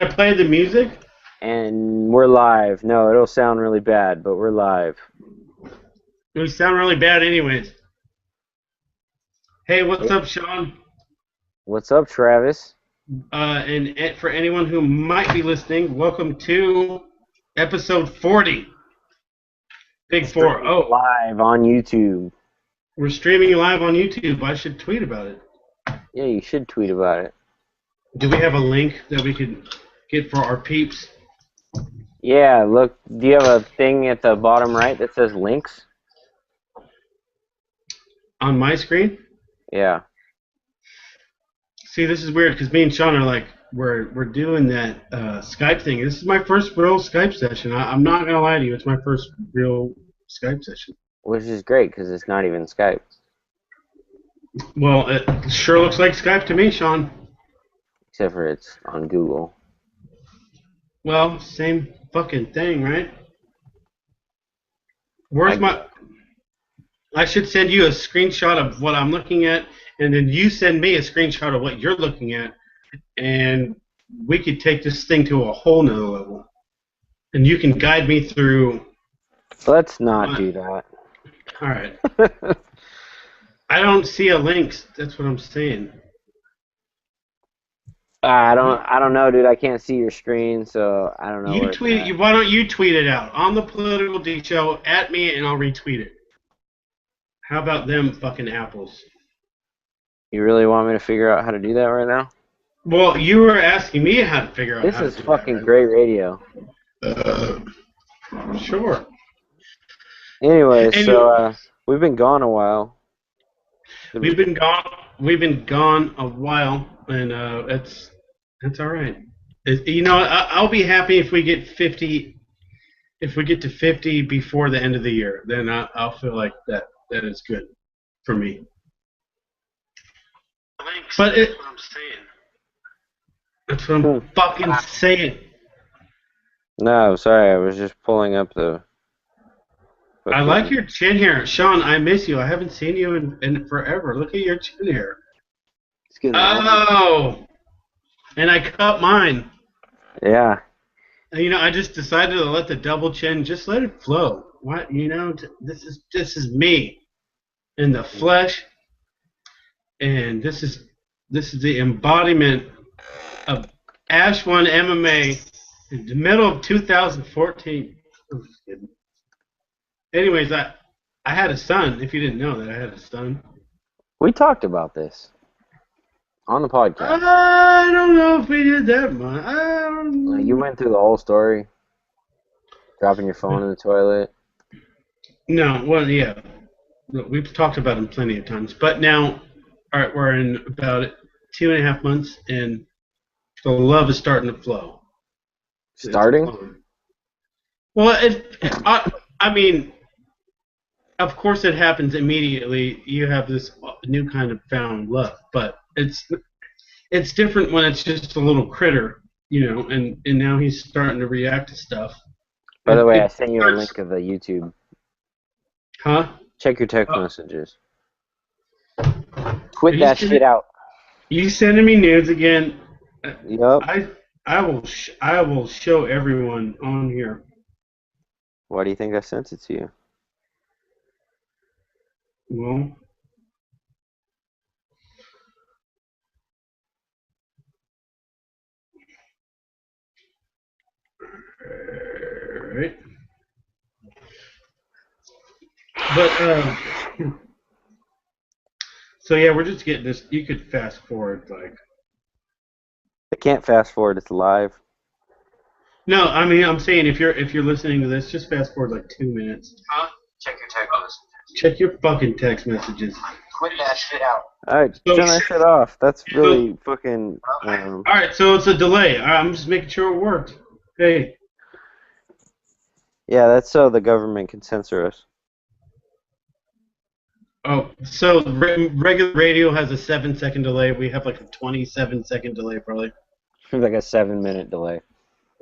I play the music? And we're live. No, it'll sound really bad, but we're live. We sound really bad anyways. Hey, what's Hey, up, Sean? what's up, Travis? And for anyone who might be listening, welcome to episode 40. Big 4. Streaming Oh, live on YouTube. we're streaming live on YouTube. I should tweet about it. Yeah, you should tweet about it. Do we have a link that we could get for our peeps? Yeah, look, do you have a thing at the bottom right that says links? On my screen? Yeah. See, this is weird because me and Sean are like, we're doing that Skype thing. This is my first real Skype session. I'm not going to lie to you. It's my first real Skype session. Which is great because it's not even Skype. Well, it sure looks like Skype to me, Sean. Except for it's on Google. Well, same fucking thing, right? I, Where's my... I should send you a screenshot of what I'm looking at, and then you send me a screenshot of what you're looking at, and we could take this thing to a whole nother level. And you can guide me through... let's not do that. Alright. I don't see a link. That's what I'm saying. I don't know, dude. I can't see your screen, so I don't know You where it's tweet. at. Why don't you tweet it out on the Political D Show at me, and I'll retweet it. How about them fucking apples? You really want me to figure out how to do that right now? Well, you were asking me how to figure out This how to is do that, fucking right? great radio. Sure. Anyways, Anyway, so we've been gone a while. we've been gone. We've been gone a while, and that's all right. I'll be happy if we get 50. If we get to 50 before the end of the year, then I'll feel like that is good for me. But that's what I'm saying. That's what I'm fucking saying. No, sorry, I was just pulling up the. I like your chin hair, Sean. I miss you. I haven't seen you in forever. Look at your chin hair. It's getting long. Oh, and I cut mine. Yeah. I just decided to let the double chin, just let it flow. What this is me in the flesh, and this is the embodiment of Ash One MMA in the middle of 2014. I'm just kidding. Anyways, I had a son. If you didn't know that, I had a son. We talked about this on the podcast. I don't know if we did that much. You went through the whole story, dropping your phone in the toilet. No, well, yeah. We've talked about him plenty of times. But now, all right, we're in about 2.5 months, and the love is starting to flow. Starting? Well, I mean, of course it happens immediately. You have this new kind of found love, but it's different when it's just a little critter, and now he's starting to react to stuff. By the way, I sent you a link of the YouTube. Huh? Check your text messages. Quit that shit out. You sending me nudes again? Yup. I will show everyone on here. Why do you think I sent it to you? Well, alright. But so yeah, we're just getting this. You could fast forward like. I can't fast forward. It's live. No, I mean I'm saying if you're listening to this, just fast forward like 2 minutes. Huh? Check your text messages. Check your fucking text messages. Quit that shit out. Alright, So- turn that shit off. That's really fucking. All right, so it's a delay. I'm just making sure it worked. Hey, Yeah, that's so the government can censor us. oh, so regular radio has a 7-second delay. We have like a 27-second delay, probably. Like a 7-minute delay.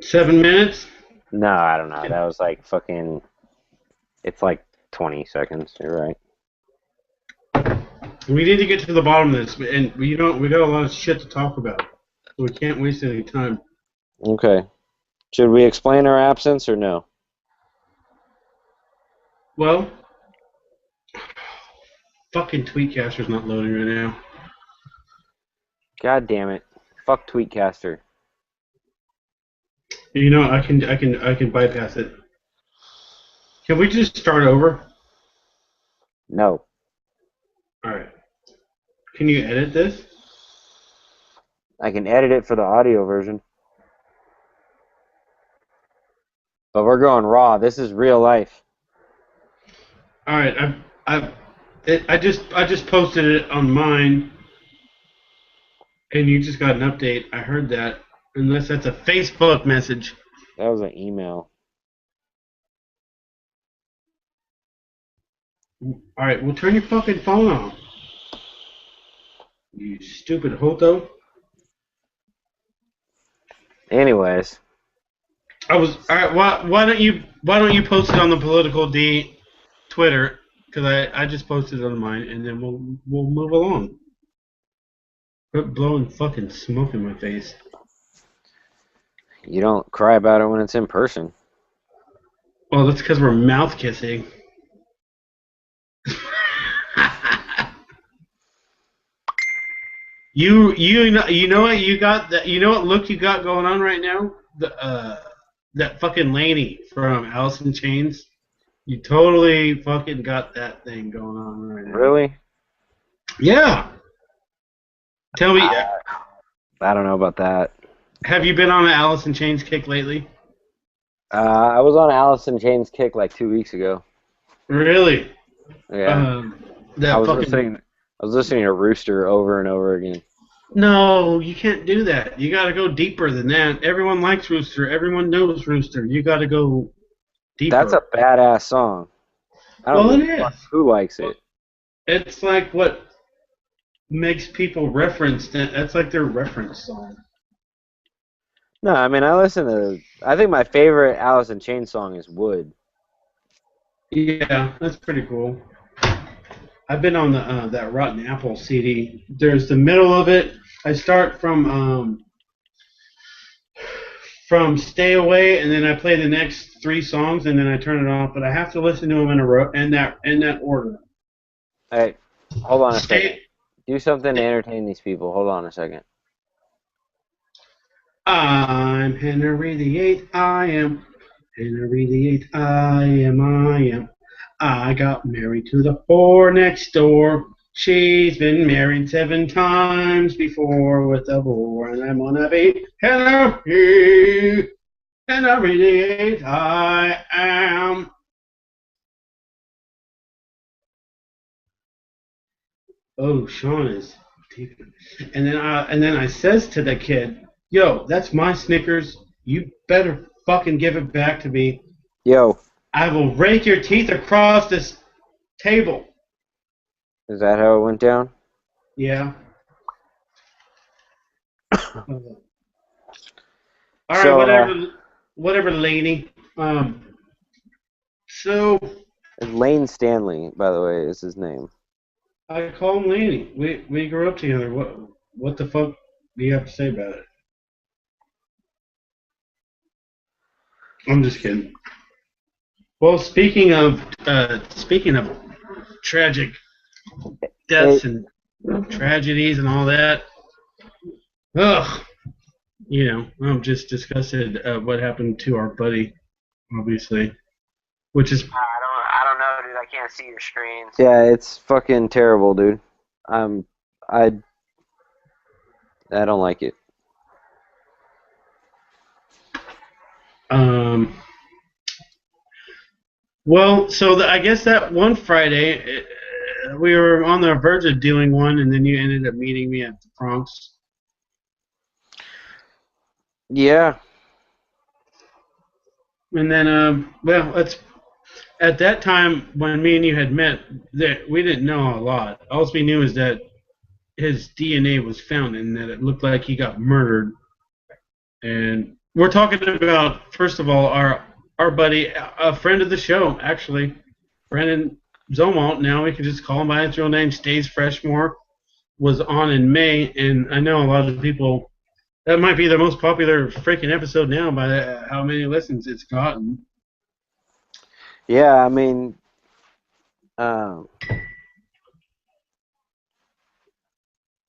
7 minutes? No, I don't know. That was like fucking. It's like 20 seconds. You're right. We need to get to the bottom of this, and we got a lot of shit to talk about. So we can't waste any time. Okay. Should we explain our absence or no? Well, fucking Tweetcaster's not loading right now. God damn it. Fuck Tweetcaster. You know, I can bypass it. Can we just start over? No. All right. Can you edit this? I can edit it for the audio version. But we're going raw. This is real life. All right. I just posted it on mine, and you just got an update. I heard that. Unless that's a Facebook message. That was an email. All right. Well, turn your fucking phone off. You stupid hoto. Anyways. All right. Why don't you post it on the Political D Twitter? Because I just posted it on mine, and then we'll move along. Quit blowing fucking smoke in my face. You don't cry about it when it's in person. Well, that's because we're mouth kissing. You know what you got that you know what look you got going on right now? That fucking Laney from Alice in Chains. You totally fucking got that thing going on right now. Really? Yeah. Tell me, I don't know about that. have you been on an Alice in Chains kick lately? I was on Alice in Chains kick like 2 weeks ago. Really? Yeah. That I was listening to Rooster over and over again. No, you can't do that. You got to go deeper than that. Everyone likes Rooster. Everyone knows Rooster. You got to go deeper. That's a badass song. I don't Well, know it is. who likes it. It's like what makes people reference that. That's like their reference song. No, I mean I think my favorite Alice in Chains song is Wood. Yeah, that's pretty cool. I've been on the that Rotten Apple CD. There's the middle of it. I start from Stay Away, and then I play the next 3 songs, and then I turn it off. But I have to listen to them in a row in that order. Hey, hold on a second. Do something to entertain these people. Hold on a second. I'm Henry VIII. I am Henry VIII. I am. I got married to the whore next door. She's been married 7 times before with a bore, and I'm gonna be Henry VIII. I am. Oh, Sean is deep. And then I says to the kid, "Yo, that's my Snickers. You better fucking give it back to me. Yo, I will rake your teeth across this table." is that how it went down? Yeah. All right, So, whatever, lady. So Lane Stanley, by the way, is his name. I call him Laney. We grew up together. What the fuck do you have to say about it? I'm just kidding. Well, speaking of tragic deaths and tragedies and all that, ugh, I'm just disgusted what happened to our buddy, obviously, which is I don't know, dude. I can't see your screens. Yeah, it's fucking terrible, dude. I don't like it. Well, so I guess that one Friday, we were on the verge of doing one, and then you ended up meeting me at the Bronx. Yeah. And then, at that time when me and you had met, that we didn't know a lot. All we knew is that his DNA was found, and that it looked like he got murdered. And we're talking about, first of all, our buddy, a friend of the show, actually, Brandon Zomalt. Now we can just call him by his real name. Stays Freshmore was on in May, and I know a lot of people That might be the most popular freaking episode now by how many listens it's gotten. Yeah, I mean, um,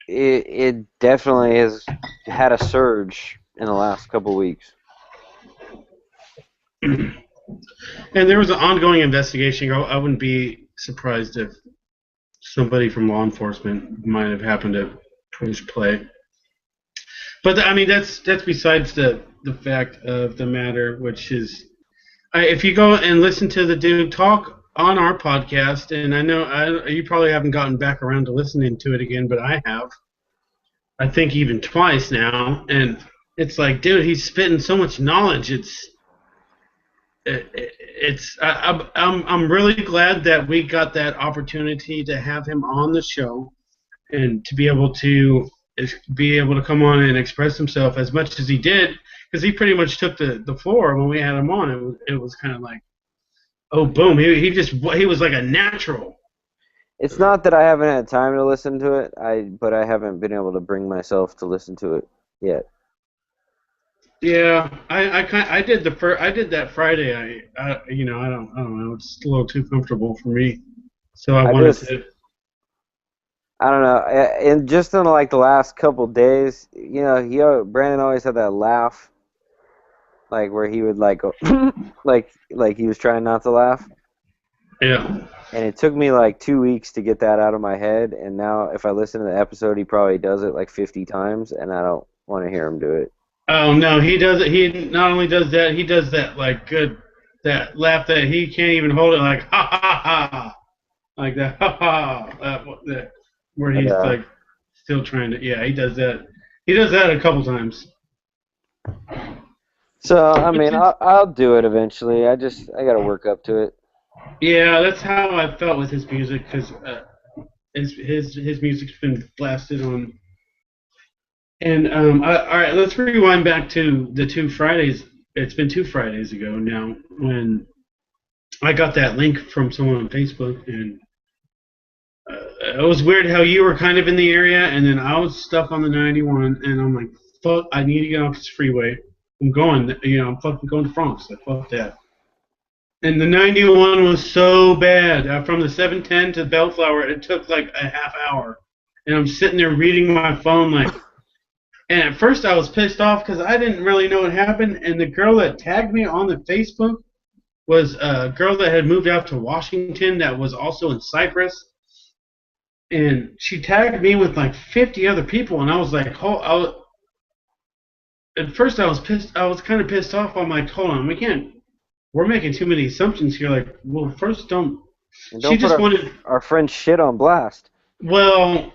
it definitely has had a surge in the last couple weeks. And there was an ongoing investigation. I wouldn't be surprised if somebody from law enforcement might have happened to push play. But I mean, that's besides the fact of the matter, which is, if you go and listen to the dude talk on our podcast, and I know you probably haven't gotten back around to listening to it again, but I have. I think even twice now, and it's like, dude, he's spitting so much knowledge. I'm really glad that we got that opportunity to have him on the show and to be able to come on and express himself as much as he did, because he pretty much took the floor when we had him on. It was kind of like, oh boom, he was like a natural. It's not that I haven't had time to listen to it, but I haven't been able to bring myself to listen to it yet. Yeah, I did that Friday. I don't know. It's a little too comfortable for me, so I wanted to. I don't know. And just in like the last couple days, Brandon always had that laugh, like where he would like go, like he was trying not to laugh. Yeah. And it took me like 2 weeks to get that out of my head. And now, if I listen to the episode, he probably does it like 50 times, and I don't want to hear him do it. Oh no, he does it. He not only does that, he does that that laugh that he can't even hold it, like ha ha ha, like that ha ha, where he's like still trying to. Yeah, he does that. He does that a couple times. So I mean, I'll do it eventually. I got to work up to it. Yeah, that's how I felt with his music, because his music's been blasted on. And all right, let's rewind back to the 2 Fridays. It's been 2 Fridays ago now when I got that link from someone on Facebook, and it was weird how you were kind of in the area, and then I was stuck on the 91, and I'm like, fuck, I need to get off this freeway. I'm going, I'm fucking going to France. Like, fuck that. And the 91 was so bad. From the 710 to Bellflower, it took like a half hour. And I'm sitting there reading my phone like, and at first I was pissed off because I didn't really know what happened. And the girl that tagged me on the Facebook was a girl that had moved out to Washington that was also in Cyprus. And she tagged me with like 50 other people. And I was like, at first I was pissed. I was kind of pissed off. I'm like, hold on, we're making too many assumptions here. Like, well, first don't she put just wanted our friend's shit on blast. Well,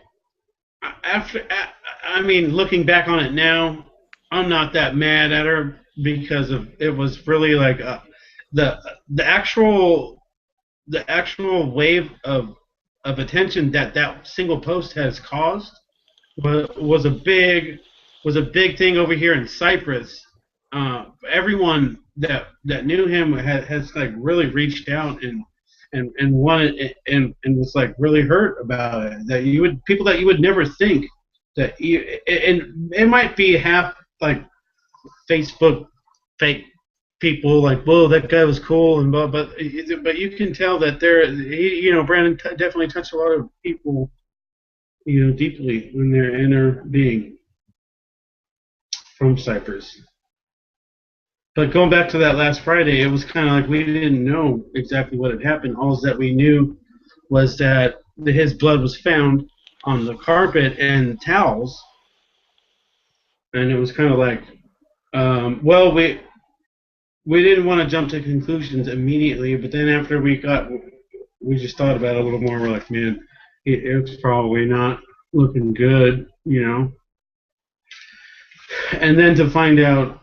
looking back on it now, I'm not that mad at her because it was really like the actual wave of attention that single post has caused was a big thing over here in Cyprus. Everyone that knew him has like really reached out and wanted and was like really hurt about it. That people that you would never think that and it might be half like Facebook fake people, like, whoa, that guy was cool, and but you can tell that Brandon definitely touched a lot of people, deeply in their inner being from Cyprus. But going back to that last Friday, it was kind of like we didn't know exactly what had happened. All that we knew was that his blood was found on the carpet and towels, and it was kind of like, we didn't want to jump to conclusions immediately, but then after we just thought about it a little more. We're like, man, it's probably not looking good, And then to find out.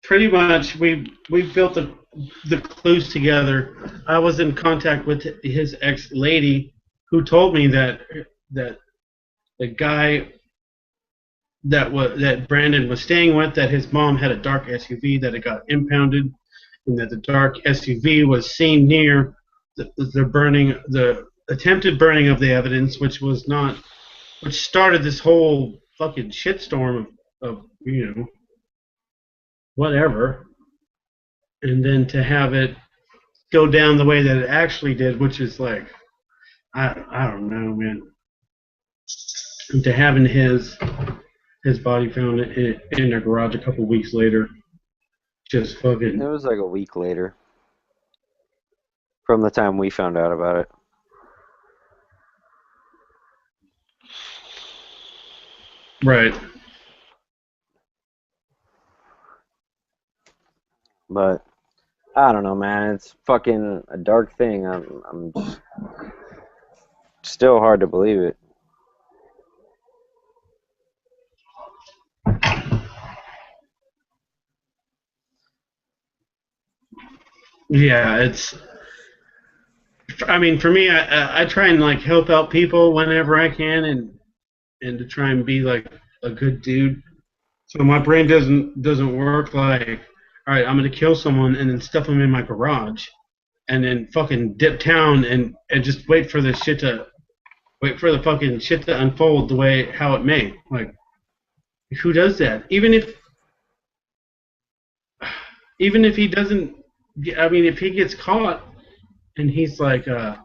Pretty much, we built the clues together. I was in contact with his ex-lady, who told me that the guy that Brandon was staying with, that his mom had a dark SUV, that it got impounded, and that the dark SUV was seen near the attempted burning of the evidence, which was not which started this whole fucking shitstorm of whatever, and then to have it go down the way that it actually did, which is like I don't know, man. And to having his body found in a garage a couple weeks later, just It fucking was like a week later from the time we found out about it. right. But I don't know, man. It's fucking a dark thing. I'm still hard to believe it. Yeah, it's. I mean, for me, I try and like help out people whenever I can, and to try and be like a good dude. So my brain doesn't work like, all right, I'm gonna kill someone and then stuff them in my garage, and then fucking dip town and just wait for the fucking shit to unfold the way how it may. Like, who does that? Even if he doesn't, I mean, if he gets caught and he's like, now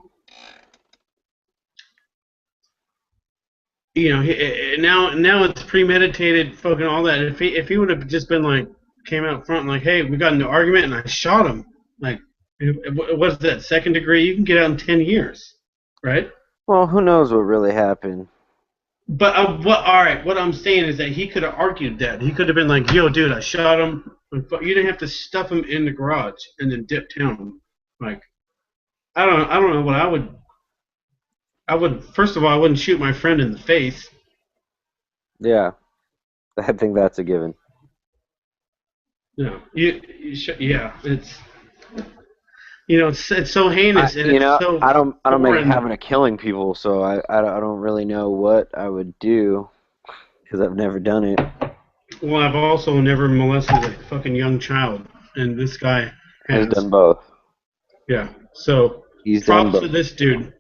it's premeditated, fucking all that. If he would have just been like, came out front like, hey, we got into an argument and I shot him, like, what's that, second degree? You can get out in 10 years, right? Well, who knows what really happened? But what? All right, what I'm saying is that he could have argued that. He could have been like, "Yo, dude, I shot him." You didn't have to stuff him in the garage and then dip town. Like, I don't know what I would. I would first of all, I wouldn't shoot my friend in the face. Yeah, I think that's a given. Yeah, it's so heinous and it's so I don't make a foreign. habit of killing people, so I don't really know what I would do because I've never done it. Well, I've also never molested a fucking young child, and this guy Has has. done both. Yeah, so He's done props to both. this dude.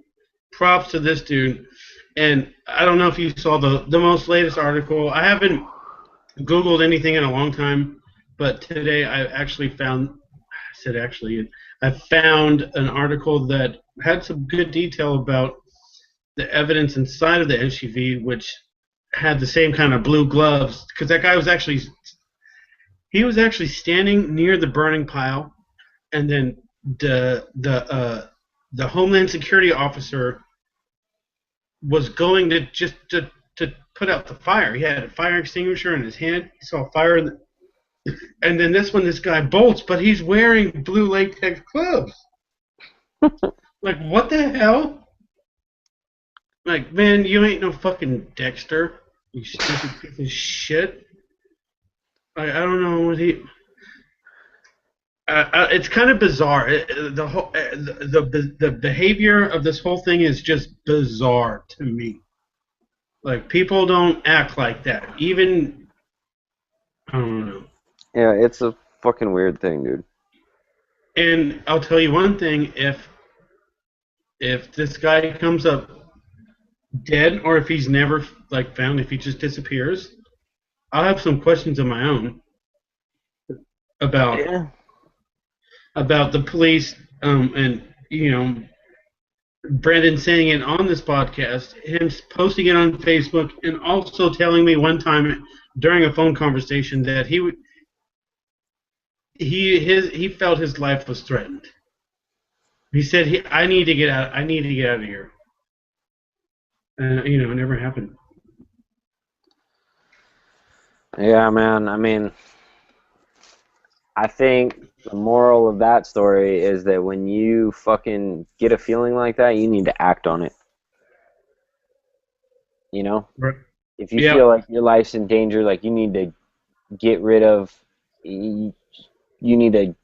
Props to this dude. And I don't know if you saw the most latest article. I haven't Googled anything in a long time, but today I actually found. I said actually, I found an article that had some good detail about the evidence inside of the SUV, which had the same kind of blue gloves. Because that guy was actually standing near the burning pile, and then the Homeland Security officer was going to just to put out the fire. He had a fire extinguisher in his hand. He saw fire, and then this guy bolts, but he's wearing blue latex gloves. Like, what the hell? Like, man, you ain't no fucking Dexter. You stupid piece of shit. I don't know what he. It's kind of bizarre. The whole the behavior of this whole thing is just bizarre to me. Like, people don't act like that. Even I don't know. Yeah, it's a fucking weird thing, dude. And I'll tell you one thing: if this guy comes up dead, or if he's never like found, if he just disappears, I'll have some questions of my own about Yeah. the police, and Brandon saying it on this podcast, him posting it on Facebook, and also telling me one time during a phone conversation that he felt his life was threatened. He said, I need to get out. I need to get out of here. It never happened. Yeah, man. I mean, I think the moral of that story is that when you fucking get a feeling like that, you need to act on it. You know? Right. If you feel Yep. like your life's in danger, like you need to get rid of, you, you need to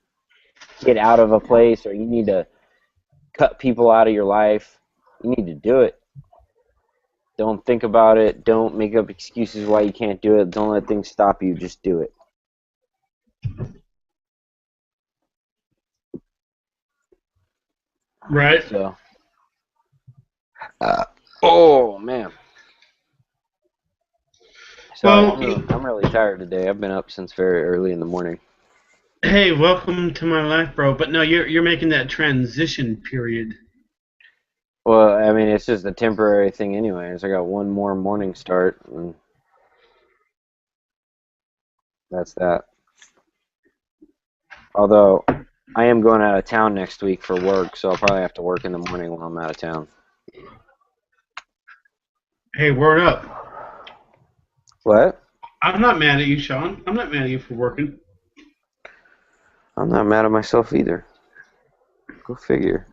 get out of a place, or you need to cut people out of your life, you need to do it. Don't think about it. Don't make up excuses why you can't do it. Don't let things stop you. Just do it. Right. So, oh man. Sorry, Well, I'm really tired today. I've been up since very early in the morning. hey, welcome to my life, bro. But no, you're making that transition period. Well, I mean, it's just a temporary thing anyways. I got one more morning start, and that's that. Although, I am going out of town next week for work, so I'll probably have to work in the morning while I'm out of town. Hey, word up. What? I'm not mad at you, Sean. I'm not mad at you for working. I'm not mad at myself either. Go figure.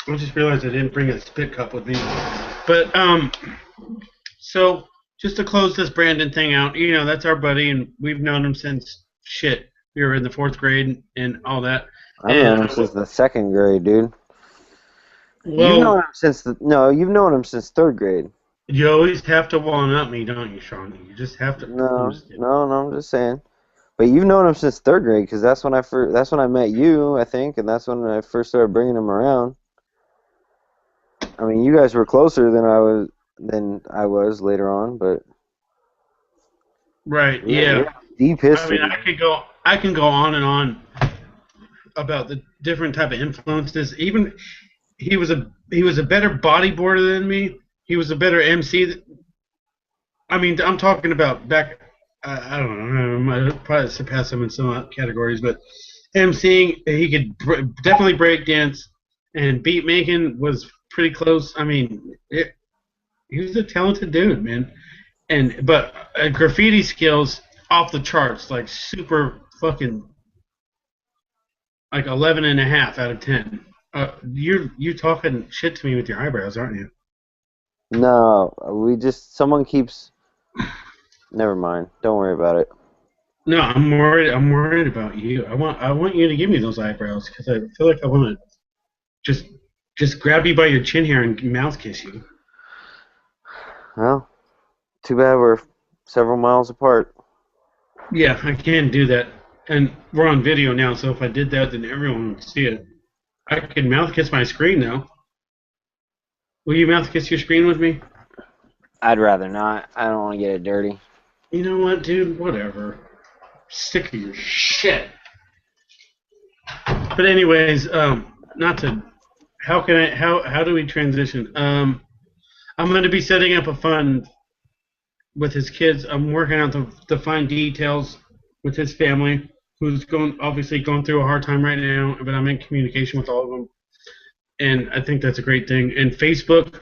I just realized I didn't bring a spit cup with me. But so just to close this Brandon thing out, that's our buddy, and we've known him since shit. We were in the 4th grade and all that. I've And known him since the 2nd grade, dude. You've known well, him since you've known him since 3rd grade. you always have to one up me, don't you, Sean? You just have to. I'm No, just kidding. no, no. I'm just saying. But you've known him since 3rd grade, because that's when I met you, I think, and that's when I first started bringing him around. I mean, you guys were closer than I was later on, but Right? we Yeah. have deep I mean, history. I can go on and on about the different type of influences. Even he was a better bodyboarder than me. He was a better MC. I mean, I'm talking about back. I don't know. I might probably surpass him in some categories, but MCing, he could definitely break dance, and beat making was pretty close. I mean, he was a talented dude, man. But graffiti skills off the charts, like super fucking like 11 and a half out of 10. You talking shit to me with your eyebrows, aren't you? No, someone keeps. Never mind. Don't worry about it. No, I'm worried. I'm worried about you. I want you to give me those eyebrows because I feel like I want to just just grab you by your chin hair and mouth kiss you. Well, too bad we're several miles apart. Yeah, I can do that, and we're on video now. So if I did that, then everyone would see it. I could mouth kiss my screen now. Will you mouth kiss your screen with me? I'd rather not. I don't want to get it dirty. You know what, dude? Whatever. Sick of your shit. But anyways, not to. How can I? How do we transition? I'm going to be setting up a fund with his kids. I'm working out the fine details with his family, who's obviously going through a hard time right now. But I'm in communication with all of them, and I think that's a great thing. And Facebook,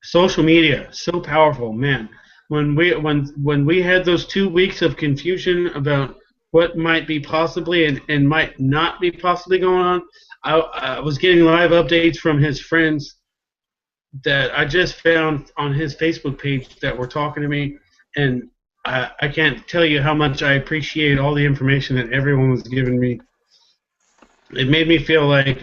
social media, so powerful, man. When we had those 2 weeks of confusion about what might be possibly and might not be possibly going on, I was getting live updates from his friends that I just found on his Facebook page that were talking to me, and I can't tell you how much I appreciate all the information that everyone was giving me. It made me feel like,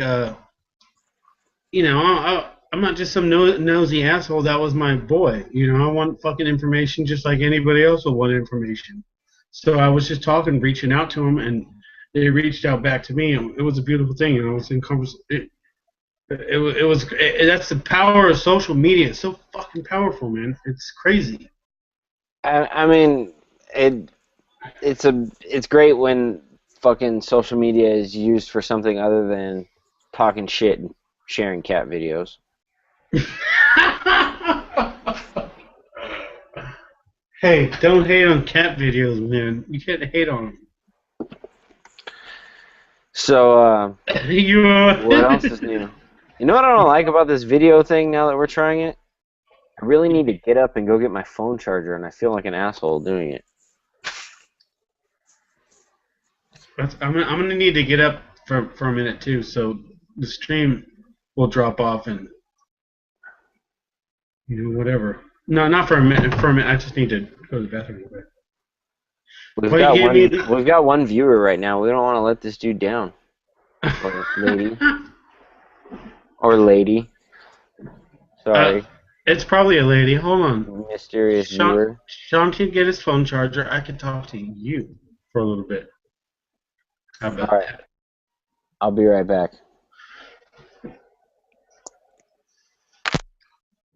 I'm not just some nosy asshole. That was my boy. I want fucking information just like anybody else will want information. So I was just talking, reaching out to him, and they reached out back to me. And it was a beautiful thing. It was in conversation. That's the power of social media. It's so fucking powerful, man. It's crazy. I mean, it's great when fucking social media is used for something other than talking shit and sharing cat videos. Hey, don't hate on cat videos, man. You can't hate on them. So, You what else is new? You know what I don't like about this video thing now that we're trying it? I really need to get up and go get my phone charger, and I feel like an asshole doing it. I'm gonna need to get up for a minute too, so the stream will drop off and whatever. No, not for a minute. For a minute, I just need to go to the bathroom real quick. We've Well, you got gave me the. we've got one viewer right now. We don't want to let this dude down, or lady, or lady. Sorry, It's probably a lady. Hold on. mysterious Sean, viewer. Sean can get his phone charger. I can talk to you for a little bit. How All about right, that? I'll be right back.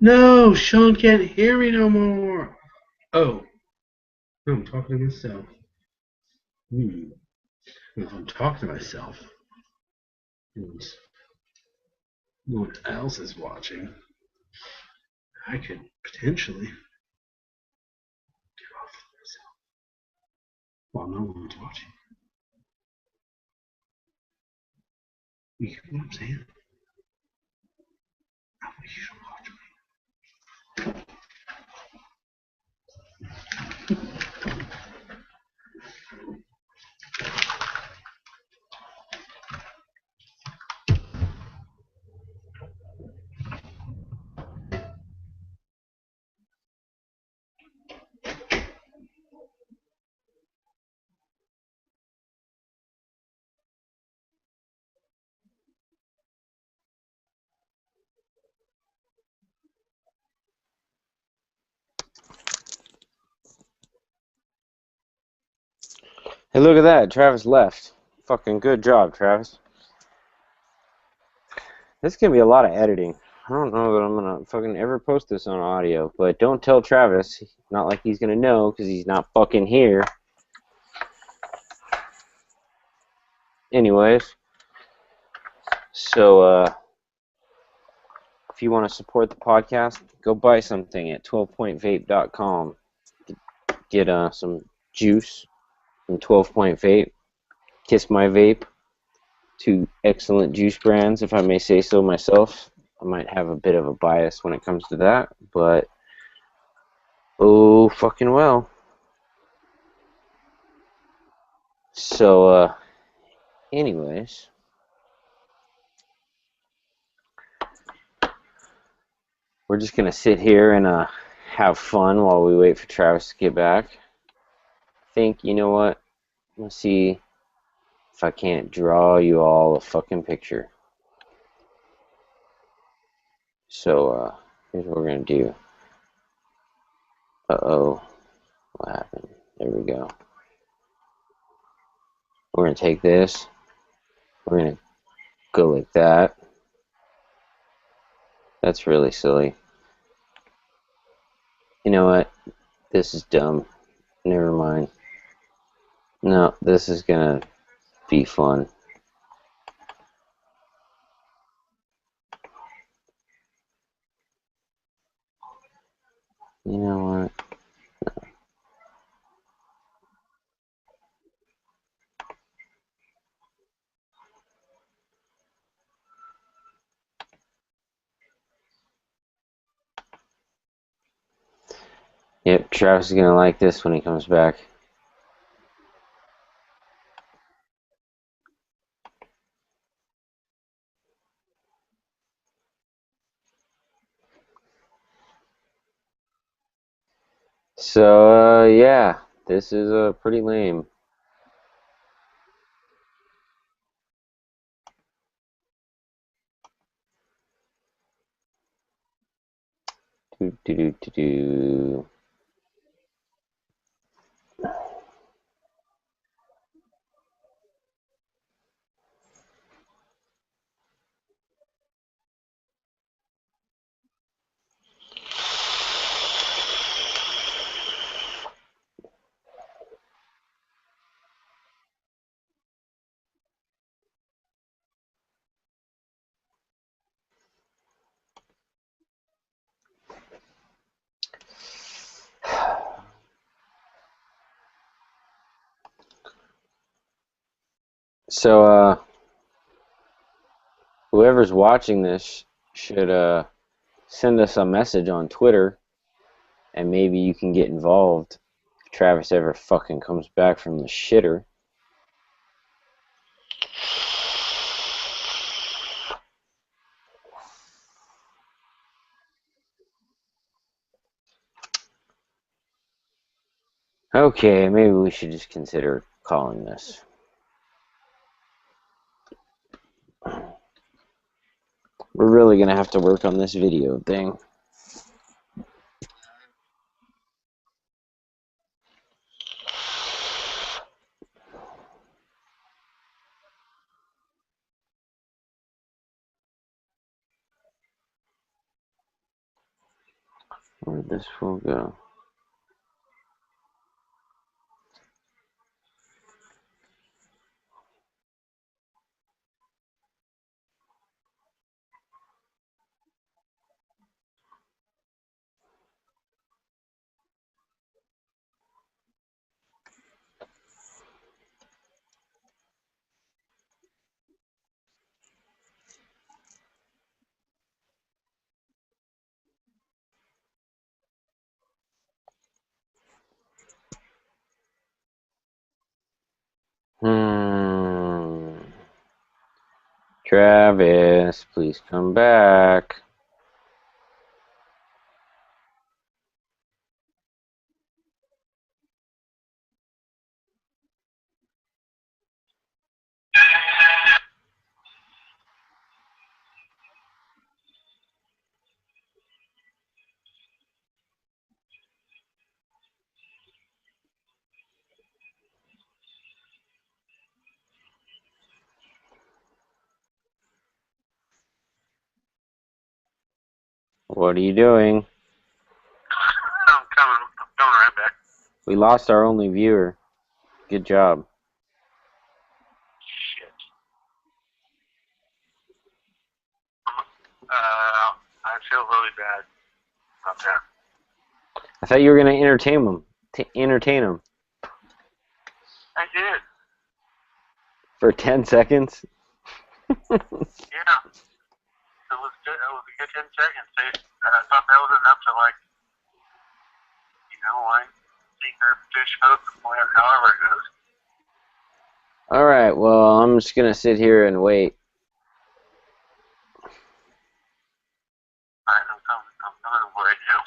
No, Sean can't hear me no more. Oh, No, I'm talking to myself. If I'm talking to myself, and no one else is watching, I could potentially get off myself while no one's watching. You get what I'm saying? I want you to watch me. Hey, look at that. Travis left. Fucking good job, Travis. This is going to be a lot of editing. I don't know that I'm going to fucking ever post this on audio, but don't tell Travis. Not like he's going to know because he's not fucking here. Anyways, so if you want to support the podcast, go buy something at 12pointvape.com. Get some juice from 12 Point Vape. Kiss My Vape. Two excellent juice brands, if I may say so myself. I might have a bit of a bias when it comes to that, but oh, fucking well. So, anyways, we're just gonna sit here and have fun while we wait for Travis to get back. I think, you know what? Let's see if I can't draw you all a fucking picture. So, here's what we're gonna do. Uh-oh. What happened? There we go. We're gonna take this. We're gonna go like that. That's really silly. You know what? This is dumb. Never mind. No, this is gonna be fun. You know what? Yep, Travis is gonna like this when he comes back. So, yeah, this is pretty lame. Do do do do do. So, whoever's watching this should send us a message on Twitter, and maybe you can get involved if Travis ever fucking comes back from the shitter. Okay, maybe we should just consider calling this. We're really gonna have to work on this video thing. Where'd this fool go? Travis, please come back. What are you doing? I'm coming right back. We lost our only viewer. Good job. Shit. I feel really bad about that. I thought you were gonna entertain them. Entertain them I did. for 10 seconds. Yeah. It was good. It was a good 10 seconds. I thought that was enough to, like, sink or fish hook, whatever, however it goes. All right. Well, I'm just gonna sit here and wait. Alright, I'm coming right now.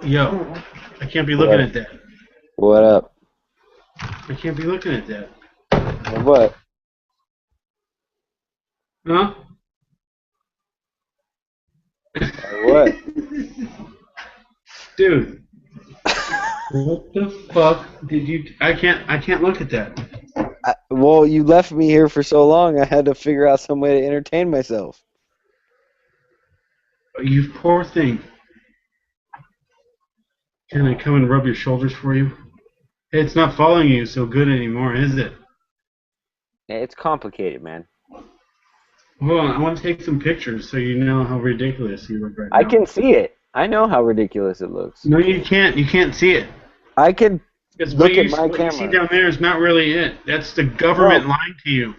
Yo, I can't be looking at that. What up? I can't be looking at that. What? Huh? What? Dude, what the fuck did you? I can't look at that. Well, you left me here for so long, I had to figure out some way to entertain myself. You poor thing. Can I come and rub your shoulders for you? Hey, it's not following you so good anymore, is it? It's complicated, man. Hold on, I want to take some pictures so you know how ridiculous you look right now. I can see it. I know how ridiculous it looks. No, you can't. You can't see it. I can Because look at my what you see camera. down there is not really it. That's the government lying to you.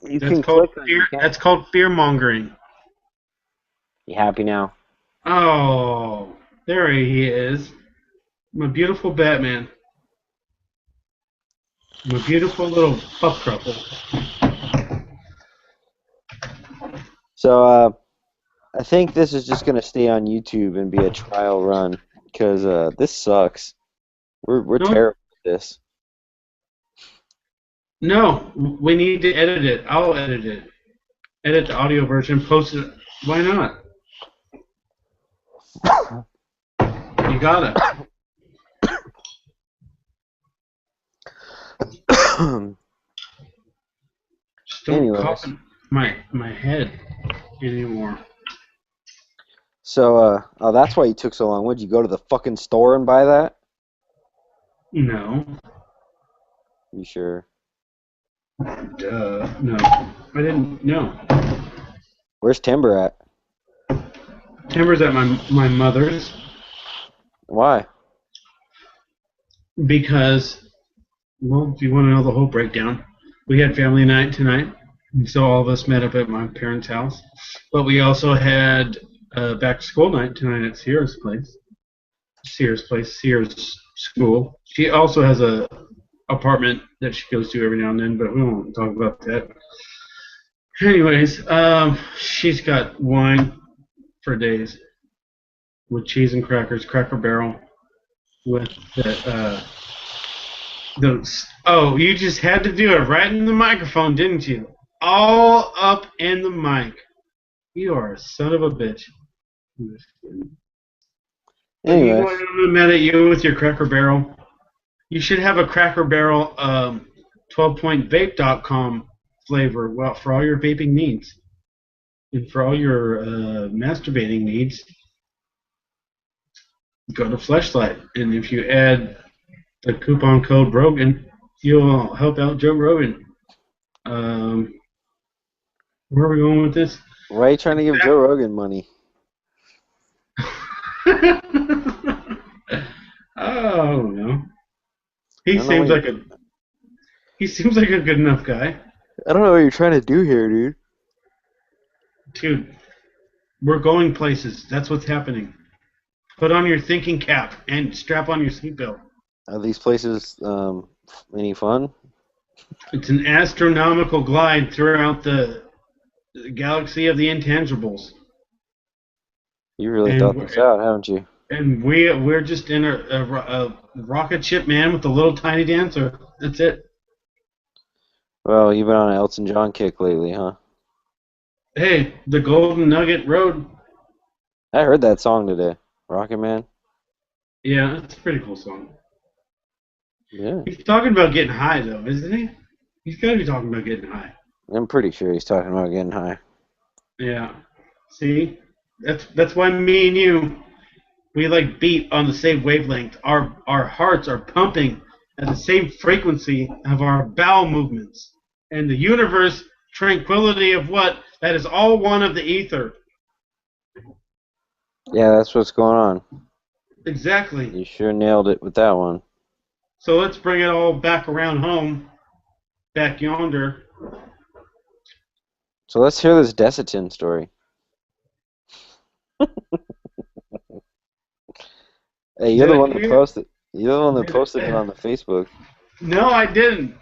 You That's can called click on fear. it. That's called fear mongering. You happy now? Oh, there he is. My beautiful Batman. My beautiful little pup couple. So, I think this is just gonna stay on YouTube and be a trial run because this sucks. We're No. terrible at this. No, we need to edit it. I'll edit it. Edit the audio version, post it. Why not? You gotta. Just don't Anyways, cough in my head anymore. so oh, that's why you took so long. Would you go to the fucking store and buy that? No. You sure? Duh. No. I didn't. No. Where's Timber at? Timber's at my mother's Why? because, well, if you want to know the whole breakdown, we had family night tonight, and so all of us met up at my parents' house. But we also had back to school night tonight at Sierra's place. Sierra's school. She also has a apartment that she goes to every now and then, but we won't talk about that. Anyways, she's got wine for days with cheese and crackers, Cracker Barrel with those. Oh, you just had to do it right in the microphone, didn't you? All up in the mic. You are a son of a bitch. I'm just kidding. But you know Anyways, what I'm mad at you with your Cracker Barrel? You should have a Cracker Barrel 12-point-vape.com flavor, well, for all your vaping needs. And for all your masturbating needs, go to Fleshlight. And if you add the coupon code Rogan, you'll help out Joe Rogan. Where are we going with this? why are you trying to give Joe Rogan money? Oh no. He I don't know seems what like a good enough guy. I don't know what you're trying to do here, dude. Dude, we're going places. That's what's happening. Put on your thinking cap and strap on your seatbelt. Are these places any fun? It's an astronomical glide throughout the galaxy of the intangibles. You really And thought this out, haven't you? And we're just in a rocket ship man with a little tiny dancer. That's it. Well, you've been on an Elton John kick lately, huh? Hey, the Golden Nugget Road. I heard that song today. Rocket Man? Yeah, it's a pretty cool song. Yeah. He's talking about getting high, though, isn't he? He's got to be talking about getting high. I'm pretty sure he's talking about getting high. Yeah. See? That's why me and you, we like beat on the same wavelength. Our hearts are pumping at the same frequency of our bowel movements. And the universe, tranquility of what? That is all one of the ether. Yeah, that's what's going on. Exactly. You sure nailed it with that one. So let's bring it all back around home, back yonder. So let's hear this Desitin story. Hey, you're the one that posted. You're the one that posted it on the Facebook. No, I didn't.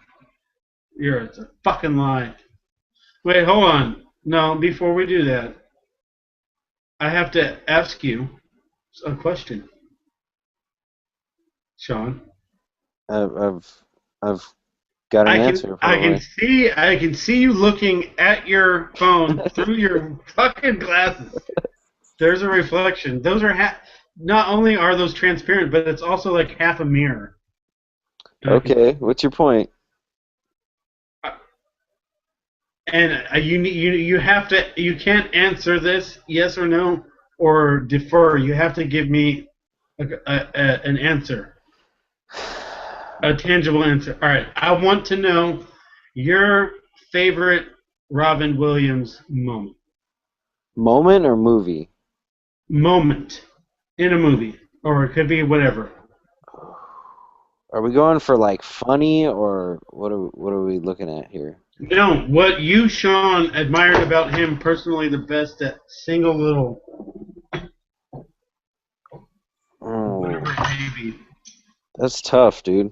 It's a fucking lie. Wait, hold on. No, before we do that, I have to ask you a question, Sean. I've got an answer for you. I can see you looking at your phone through your fucking glasses. There's a reflection. Those are not only are those transparent, but it's also like half a mirror. Okay, what's your point? And you have to, you can't answer this yes or no or defer. You have to give me an answer, a tangible answer. All right, I want to know your favorite Robin Williams moment. Moment or movie? Moment in a movie, or it could be whatever. Are we going for like funny or what are we looking at here? No, what you, Sean, admired about him personally the best, that single little whatever it may be. That's tough, dude.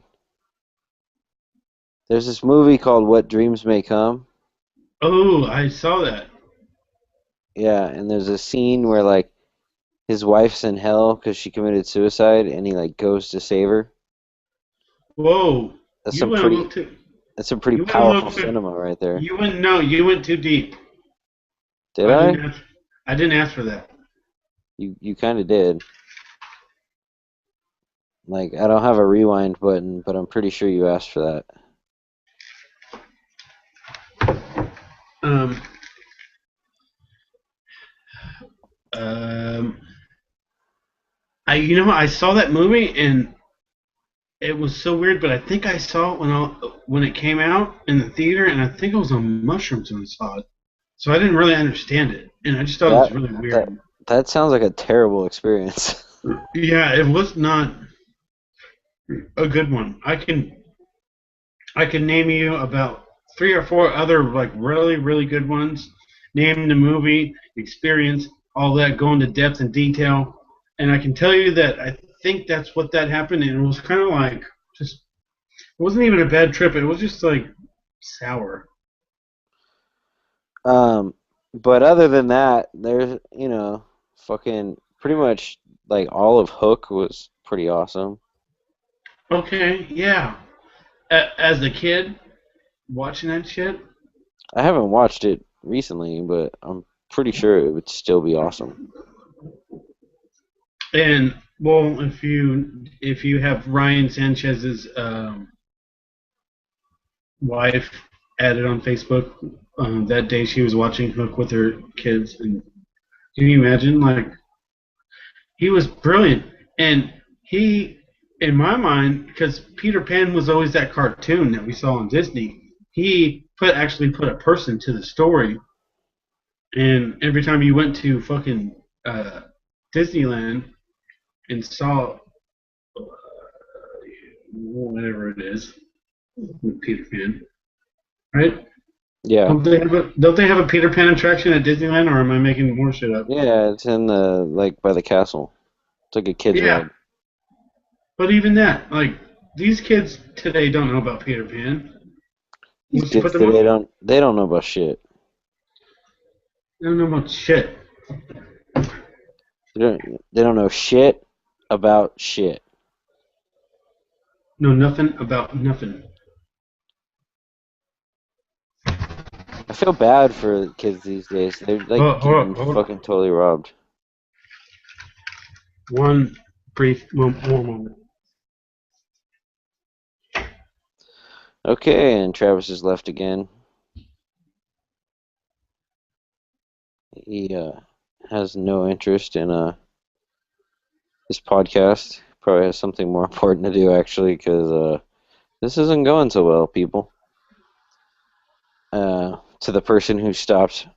There's this movie called What Dreams May Come. Oh, I saw that. Yeah, and there's a scene where like his wife's in hell because she committed suicide, and he like goes to save her. Whoa. That's You some pretty went a powerful little too, cinema right there. you went too deep. Did I? I didn't ask for that. You kind of did. Like, I don't have a rewind button, but I'm pretty sure you asked for that. Um, um, I saw that movie and it was so weird, but I think I saw it when it came out in the theater, and I think I was on mushrooms when I saw it, so I didn't really understand it, and I just thought it was That really that weird. that sounds like a terrible experience. Yeah, it was not a good one. I can name you about three or four other like really good ones. Name the movie, experience, all that, go into depth and detail, and I can tell you that I think that's what that happened, and it was kind of like just it wasn't even a bad trip. It was just like sour. Um, but other than that, there's fucking pretty much like all of Hook was pretty awesome. Okay, yeah. As a kid watching that shit, I haven't watched it recently, but I'm pretty sure it would still be awesome. and well, if you have Ryan Sanchez's wife added on Facebook, that day she was watching Hook with her kids, and can you imagine? Like he was brilliant, and he, in my mind, because Peter Pan was always that cartoon that we saw on Disney. He actually put a person to the story. And every time you went to fucking Disneyland and saw whatever it is with Peter Pan, right? Yeah. Don't they have a Peter Pan attraction at Disneyland, or am I making more shit up? Yeah, it's in the like by the castle. It's like a kids Yeah, ride. but even that, like these kids today don't know about Peter Pan. These Once you put kids them today on, don't know about shit. they don't know about shit. They don't know shit about shit. Know nothing about nothing. I feel bad for kids these days. They're like getting Hold on. fucking totally robbed. One more moment. Okay, and Travis is left again. He has no interest in this podcast. Probably has something more important to do actually, because this isn't going so well, people. To the person who stopped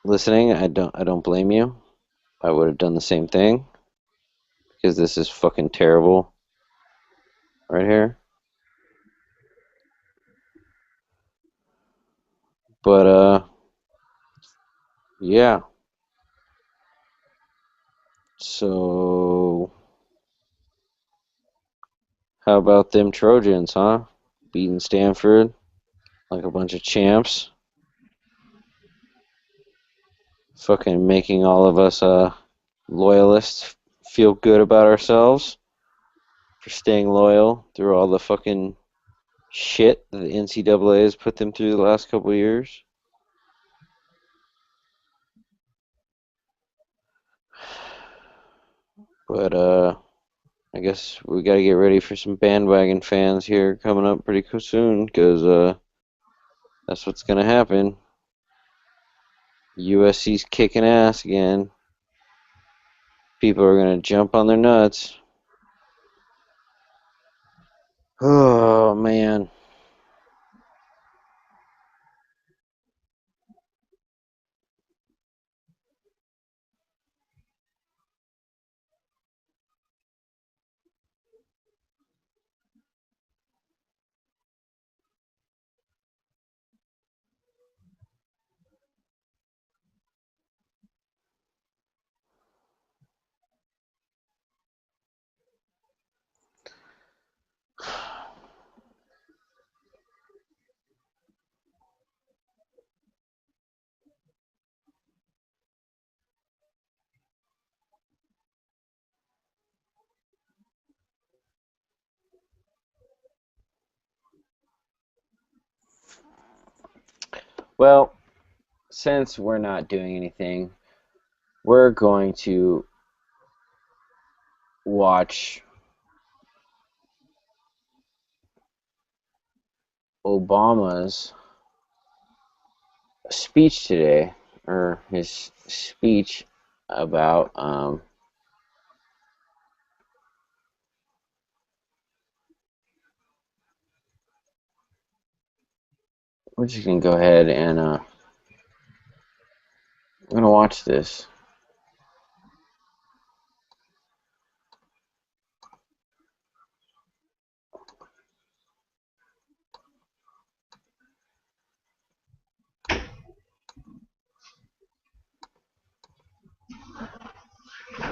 listening, I don't blame you. I would have done the same thing because this is fucking terrible right here. But yeah. So how about them Trojans, huh? Beating Stanford like a bunch of champs. Fucking making all of us loyalists feel good about ourselves for staying loyal through all the fucking shit that the NCAA has put them through the last couple of years. But I guess we got to get ready for some bandwagon fans here coming up pretty soon, because that's what's gonna happen. USC's kicking ass again. People are gonna jump on their nuts. Oh man. Well, since we're not doing anything, we're going to watch Obama's speech today, or his speech about we're just gonna go ahead and I'm gonna watch this.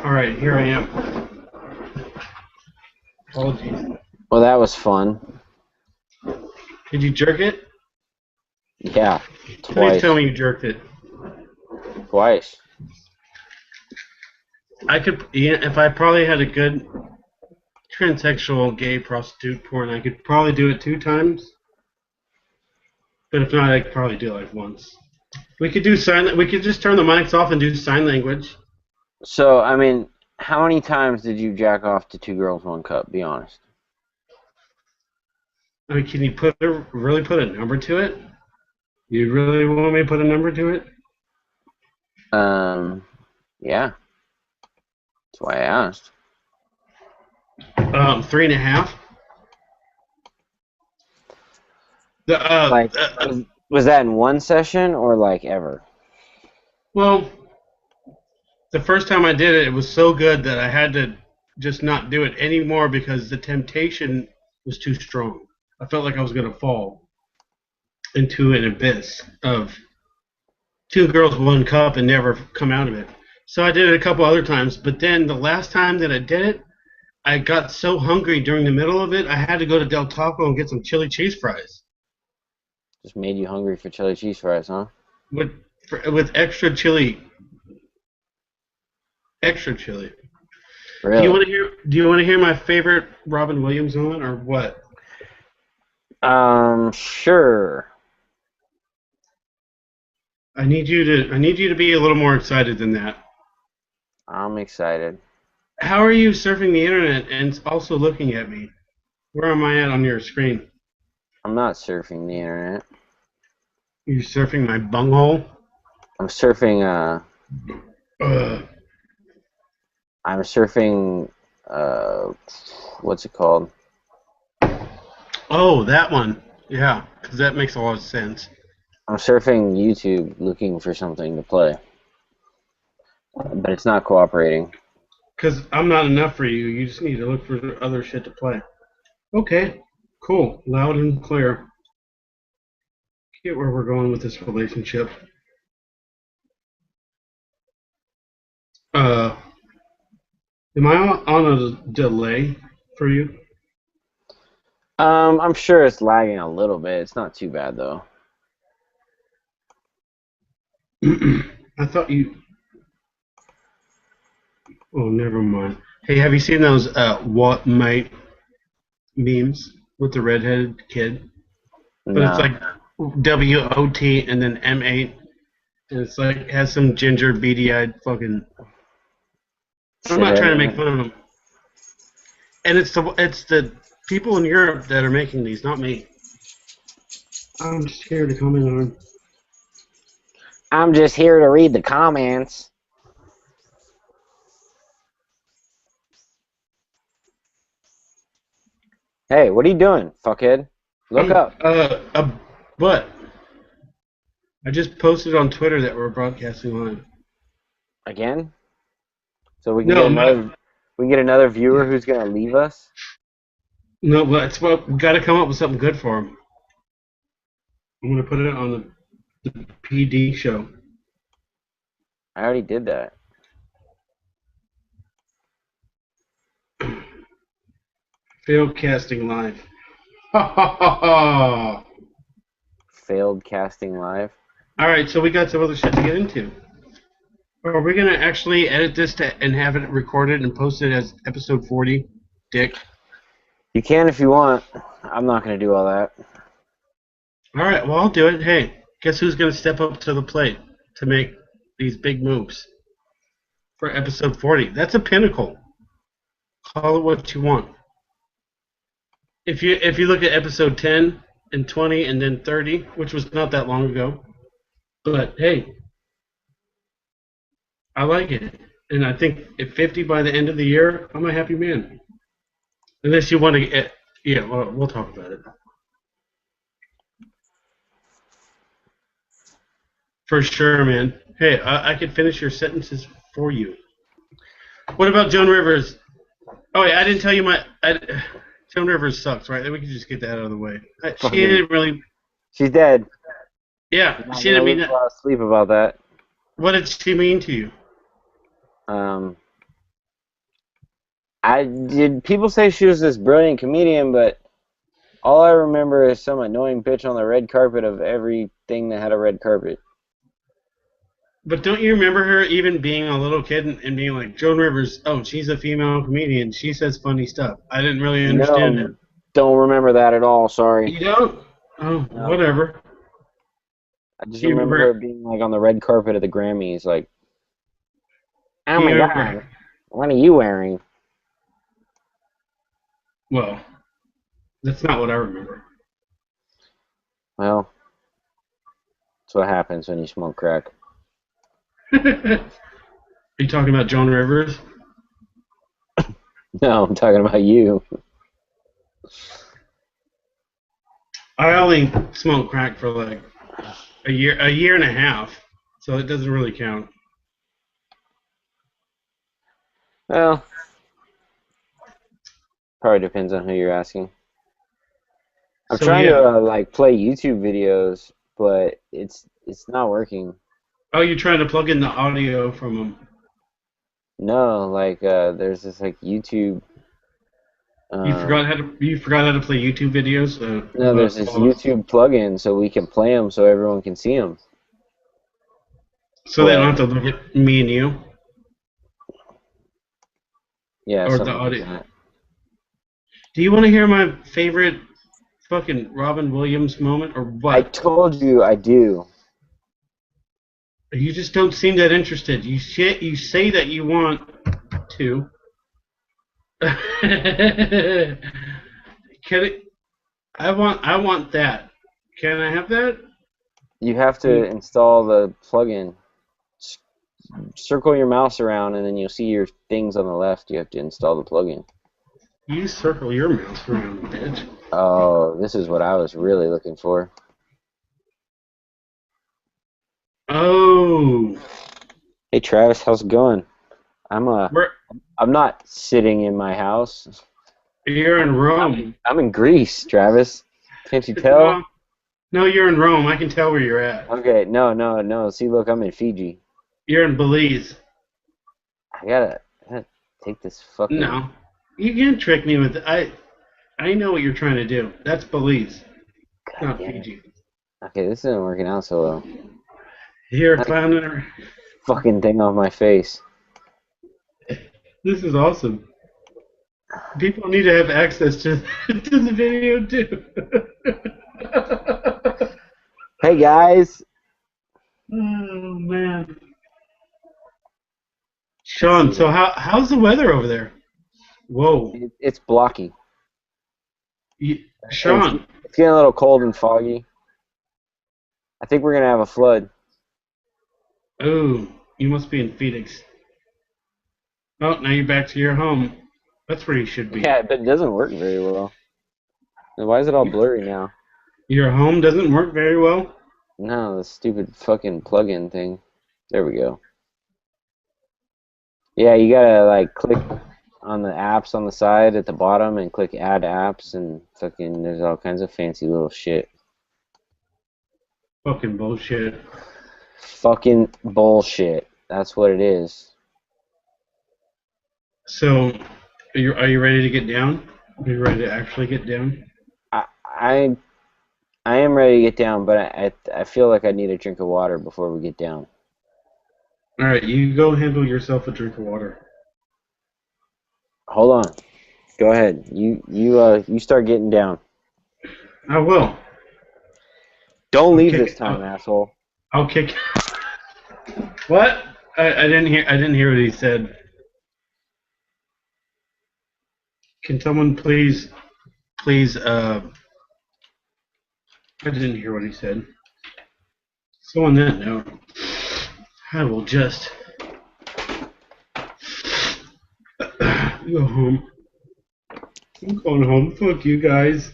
All right, here I am. Apologies. Well, that was fun. Did you jerk it? Yeah, Please tell twice. me you jerked it. Twice. I could, yeah, if I probably had a good transsexual gay prostitute porn, I could probably do it 2 times. But if not, I could probably do it like once. We could do sign. We could just turn the mics off and do sign language. So, I mean, how many times did you jack off to Two Girls, One Cup? Be honest. I mean, can you really put a number to it? You really want me to put a number to it? Yeah. That's why I asked. 3.5. The Like, was that in one session or like ever? well, the first time I did it, it was so good that I had to just not do it anymore because the temptation was too strong. I felt like I was going to fall into an abyss of Two Girls, One Cup and never come out of it. So I did it a couple other times, but then the last time that I did it, I got so hungry during the middle of it, I had to go to Del Taco and get some chili cheese fries Just made you hungry for chili cheese fries, huh? with extra chili. Extra chili. Really? Do you want to hear my favorite Robin Williams one or what? Sure. I need you to be a little more excited than that. I'm excited. How are you surfing the internet and also looking at me? Where am I at on your screen? I'm not surfing the internet. You're surfing my bunghole? I'm surfing, Ugh. I'm surfing, what's it called? Oh, that one. Yeah, because that makes a lot of sense. I'm surfing YouTube looking for something to play. But it's not cooperating. Because I'm not enough for you. You just need to look for other shit to play. Okay, cool. Loud and clear. Get where we're going with this relationship. Am I on a delay for you? I'm sure it's lagging a little bit. It's not too bad, though. I thought you. Oh, never mind. Hey, have you seen those what might memes with the redheaded kid? But it's No. like WOT and then M8, and it's like has some ginger, beady-eyed fucking. I'm not trying to make fun of him. And it's the people in Europe that are making these, not me. I'm just here to comment on them. I'm just here to read the comments. Hey, what are you doing, fuckhead? Look up. But I just posted on Twitter that we're broadcasting live. Again? So we can No, get another viewer who's gonna leave us? no, but it's what we got to come up with something good for him. I'm gonna put it on the PD show. I already did that. Failed casting live. Ha ha ha ha! Failed casting live. All right, so we got some other shit to get into. Are we gonna actually edit this and have it recorded and posted as episode 40, Dick? You can if you want. I'm not gonna do all that. All right, well I'll do it. Hey, guess who's gonna step up to the plate to make these big moves for episode 40? That's a pinnacle. Call it what you want. If you look at episode 10 and 20 and then 30, which was not that long ago, But hey, I like it, and I think at 50 by the end of the year, I'm a happy man. Unless you want to get, yeah, well, we'll talk about it for sure, man. Hey, I could finish your sentences for you. What about Joan Rivers? Oh, wait, I didn't tell you Joan Rivers sucks, right? We can just get that out of the way. She Fucking, didn't really. she's dead. Yeah, I'm not she gonna didn't lose mean a that. lot of sleep about that. What did she mean to you? Um, people say she was this brilliant comedian, but all I remember is some annoying bitch on the red carpet of everything that had a red carpet. But don't you remember her even being a little kid and being like, Joan Rivers, oh, she's a female comedian. She says funny stuff. I didn't really understand it. No, don't remember that at all. Sorry. You don't? Oh, No, whatever. I just Do you remember her remember? being like on the red carpet at the Grammys, like, oh Do my you god, remember? what are you wearing? Well, that's not what I remember. Well, that's what happens when you smoke crack. Are you talking about Joan Rivers? No, I'm talking about you. I only smoked crack for like a year and a half, so it doesn't really count. Well, probably depends on who you're asking. I'm So trying to yeah. like play YouTube videos, but it's not working. Oh, you're trying to plug in the audio from them. No, like there's this like YouTube. You forgot how to play YouTube videos No, there's about this all this, YouTube plugin so we can play them so everyone can see them. so they don't have But to look at me and you yeah, or the something like audio. that. Do you want to hear my favorite fucking Robin Williams moment or I what? told you I do. You just don't seem that interested. You say that you want to. Can it? I want that. Can I have that? You have to You, install the plugin. S- Circle your mouse around, and then you'll see your things on the left. You have to install the plugin. you circle your mouse around, bitch. Oh, this is what I was really looking for. Oh, Hey Travis, how's it going? I'm we're, I'm not sitting in my house. you're in Rome. I'm in Greece, Travis. Can't you tell? No, no, you're in Rome. I can tell where you're at. Okay, no. See, look, I'm in Fiji. You're in Belize. I gotta take this fucking. No, you can't trick me with I know what you're trying to do. That's Belize, God not damn it. Fiji. Okay, this isn't working out so well. Here, I clowning. Her. fucking thing off my face. This is awesome. People need to have access to to the video too. Hey guys. Oh man, Let's Sean. see. So how's the weather over there? Whoa, It's blocky. you, And Sean. it's getting a little cold and foggy. I think we're gonna have a flood. Oh, you must be in Phoenix. Oh, now you're back to your home. That's where you should be. Yeah, but it doesn't work very well. And why is it all blurry now? Your home doesn't work very well. No, the stupid fucking plug-in thing. There we go. Yeah, you gotta like click on the apps on the side at the bottom and click add apps and fucking there's all kinds of fancy little shit. Fucking bullshit. Fucking bullshit. That's what it is. So, are you ready to get down? Are you ready to actually get down? I I, I am ready to get down, but I feel like I need a drink of water before we get down. All right, you go handle yourself a drink of water. Hold on. Go ahead. You start getting down. I will. Don't I'll leave kick this it. time, asshole. I'll kick. What? I didn't hear. I didn't hear what he said. Can someone please? I didn't hear what he said. So on that note, I will just go home. I'm going home. Fuck you guys.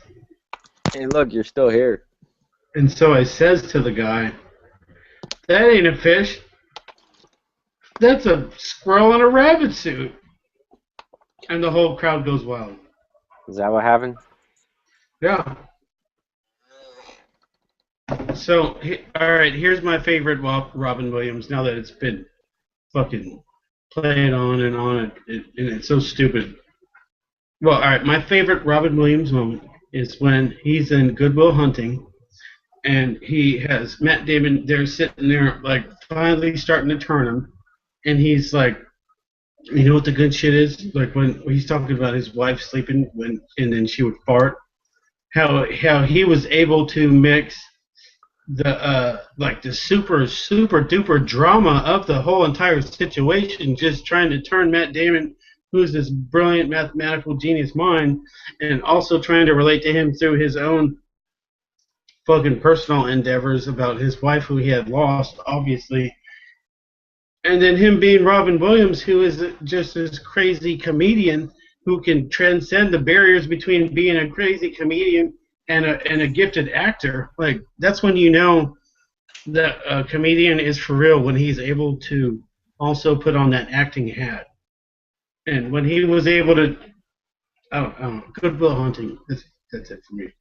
Hey, look, you're still here. And so I says to the guy, that ain't a fish. That's a squirrel in a rabbit suit. And the whole crowd goes wild. Is that what happened? Yeah. So, all right, here's my favorite Robin Williams. Now that it's been fucking played on and on, and it's so stupid. Well, all right, my favorite Robin Williams moment is when he's in Good Will Hunting, and he has Matt Damon there sitting there, like finally starting to turn him, and he's like, you know what the good shit is? Like when he's talking about his wife sleeping and then she would fart. How he was able to mix the like the super duper drama of the whole entire situation, just trying to turn Matt Damon, who's this brilliant mathematical genius mind, and also trying to relate to him through his own fucking personal endeavors about his wife who he had lost, obviously. And then him being Robin Williams, who is just this crazy comedian who can transcend the barriers between being a crazy comedian and a gifted actor. Like, that's when you know that a comedian is for real, when he's able to also put on that acting hat. And when he was able to, I don't know, Good Will Hunting, that's it for me.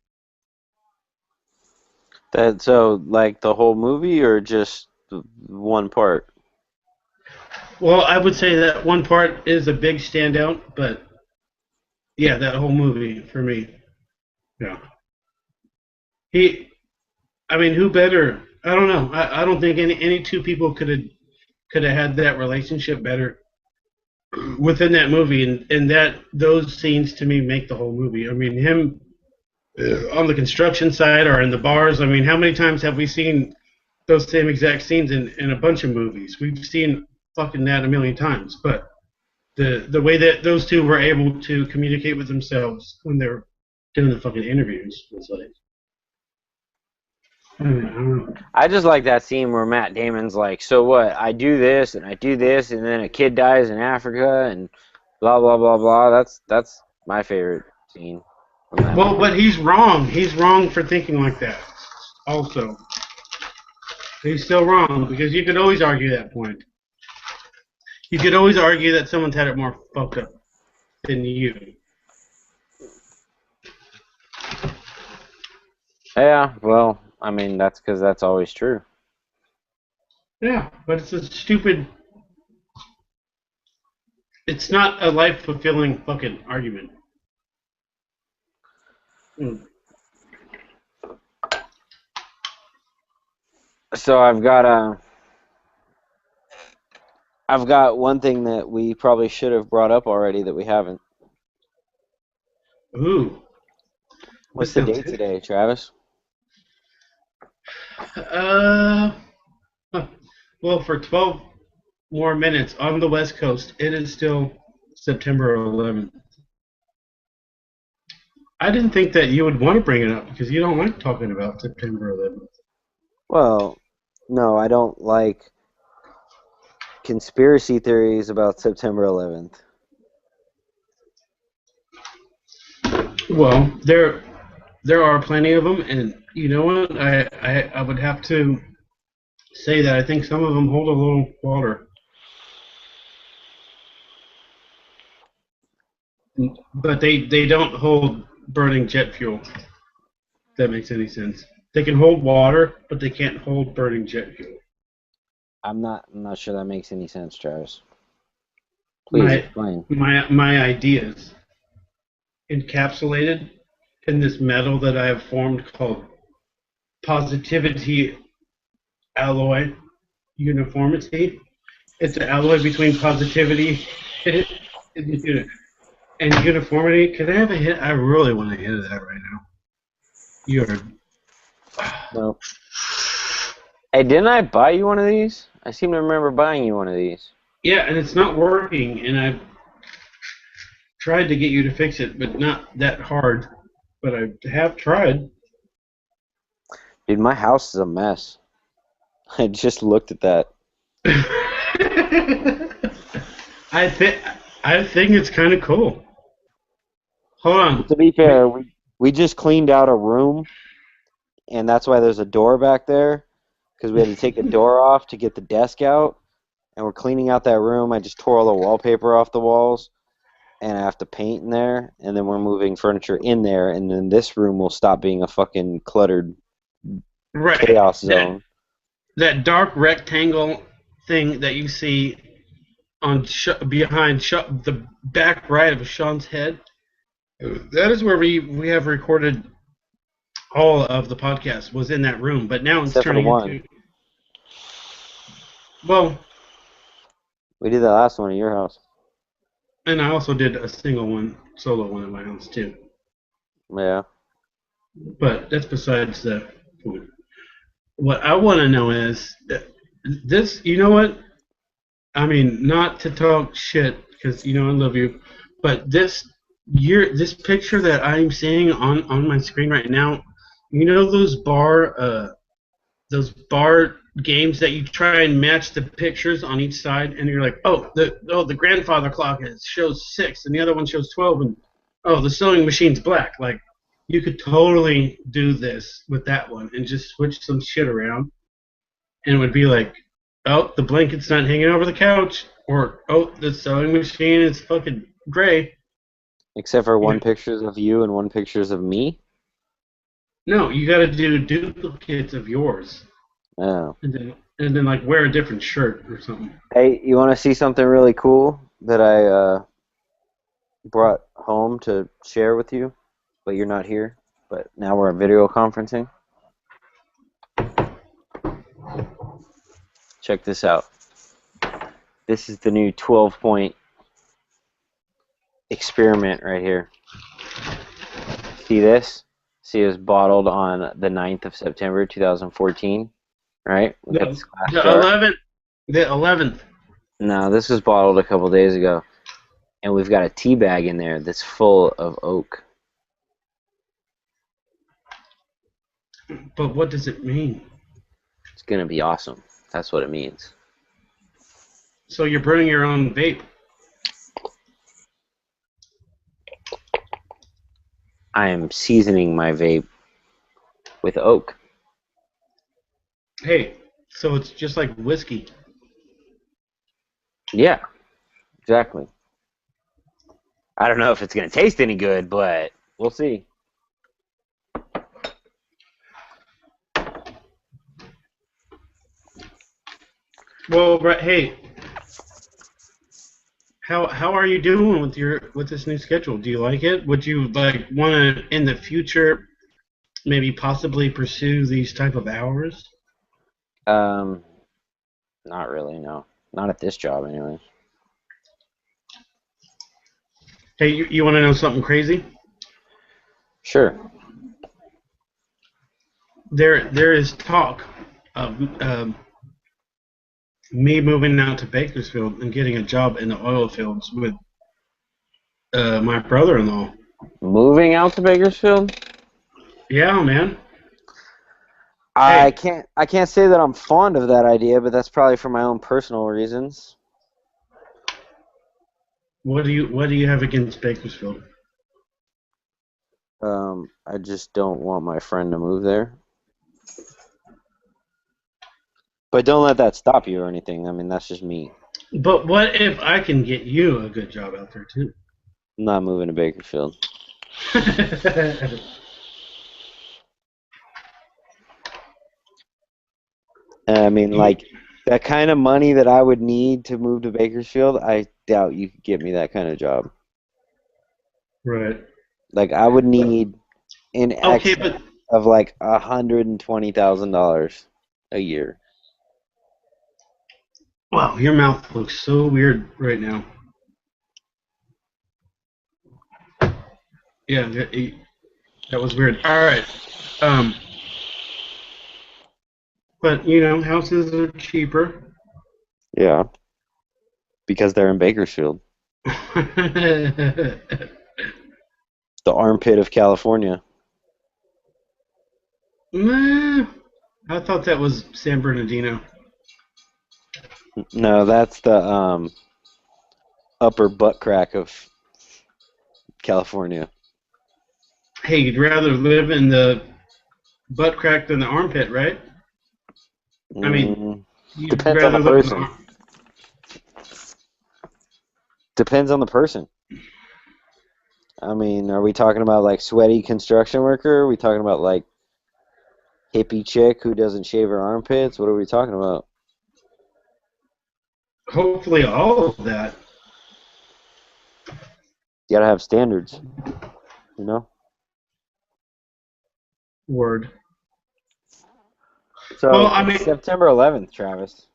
That so like the whole movie or just one part? Well, I would say that one part is a big standout, but yeah, that whole movie for me. Yeah. I mean, who better? I don't know. I don't think any two people could have had that relationship better within that movie, and that those scenes to me make the whole movie. I mean, him on the construction side or in the bars. I mean, how many times have we seen those same exact scenes in a bunch of movies? We've seen fucking that a million times, but the way that those two were able to communicate with themselves when they were doing the fucking interviews was like, I don't know. I just like that scene where Matt Damon's like, so what? I do this and I do this, and then a kid dies in Africa, and blah blah blah blah. That's my favorite scene. Well, but he's wrong. He's wrong for thinking like that. Also, he's still wrong because you could always argue that point. You could always argue that someone's had it more fucked up than you. Yeah, well, I mean that's because that's always true. Yeah, but it's a stupid. It's not a life fulfilling fucking argument. So I've got one thing that we probably should have brought up already that we haven't. Ooh. What's the date today, Travis? Well, for 12 more minutes on the West Coast, it is still September 11th. I didn't think that you would want to bring it up because you don't like talking about September 11th. Well, no, I don't like conspiracy theories about September 11th. Well, there are plenty of them, and you know what? I would have to say that I think some of them hold a little water. But they don't hold burning jet fuel. If that makes any sense. They can hold water, but they can't hold burning jet fuel. I'm not sure that makes any sense, Travis. Please explain. My ideas encapsulated in this metal that I have formed called positivity alloy uniformity. It's an alloy between positivity and uniformity. Can I have a hit? I really want to hit of that right now. You're. No. Hey, didn't I buy you one of these? I seem to remember buying you one of these. Yeah, and it's not working, and I've tried to get you to fix it, but not that hard. But I have tried. Dude, my house is a mess. I just looked at that. I think I think it's kind of cool. Hold on. To be fair, we just cleaned out a room, and that's why there's a door back there, because we had to take the door off to get the desk out, and we're cleaning out that room. I just tore all the wallpaper off the walls, and I have to paint in there, and then we're moving furniture in there, and then this room will stop being a fucking cluttered Right. chaos zone. That dark rectangle thing that you see on behind the back right of Sean's head. That is where we have recorded all of the podcast. Was in that room, but now it's Except for the turning one. into. Well, We did that last one at your house. and I also did a solo one at my house too. Yeah. But that's besides the point. What I want to know is this. You know what? I mean, not to talk shit because I love you, but this picture that I'm seeing on my screen right now, those bar games that you try and match the pictures on each side, and you're like, the grandfather clock shows 6, and the other one shows 12, and the sewing machine's black. Like, you could totally do this with that one and just switch some shit around, and it would be like, oh, the blanket's not hanging over the couch, or oh, the sewing machine is fucking gray. Except for one pictures of you and one pictures of me. No, you got to do duplicates of yours. Oh. And then like wear a different shirt or something. Hey, you want to see something really cool that I brought home to share with you? But you're not here. But now we're video conferencing. Check this out. This is the new 12-point experiment right here. See this? See, it was bottled on the 9th of September, 2014. Right? We got this glass jar. The 11th. No, this was bottled a couple days ago. And we've got a tea bag in there that's full of oak. But what does it mean? It's going to be awesome. That's what it means. So you're burning your own vape. I am seasoning my vape with oak. Hey, so it's just like whiskey. Yeah, exactly. I don't know if it's going to taste any good, but we'll see. Well, hey, how are you doing with this new schedule? Do you like it? Would you like want to in the future maybe possibly pursue these type of hours? Not really, no. Not at this job, anyway. Hey, you want to know something crazy? Sure. There is talk of me moving out to Bakersfield and getting a job in the oil fields with my brother-in-law. Moving out to Bakersfield? Yeah, man. I can't say that I'm fond of that idea, but that's probably for my own personal reasons. What do you have against Bakersfield? I just don't want my friend to move there. But don't let that stop you or anything. I mean, that's just me. But what if I can get you a good job out there too? I'm not moving to Bakersfield. I mean, like, that kind of money that I would need to move to Bakersfield, I doubt you could get me that kind of job. Right. Like, I would need in excess of like $120,000 a year. Wow, your mouth looks so weird right now. Yeah, that was weird. All right. But houses are cheaper. Yeah. Because they're in Bakersfield. The armpit of California. Nah, I thought that was San Bernardino. No, that's the upper butt crack of California. Hey, you'd rather live in the butt crack than the armpit, right? I mean, Mm, you'd depends on the rather live in the person. arm. Depends on the person. I mean, are we talking about like sweaty construction worker? Are we talking about like hippie chick who doesn't shave her armpits? What are we talking about? Hopefully, all of that. You gotta have standards, you know? Word. Well, So I it's mean, September 11th, Travis.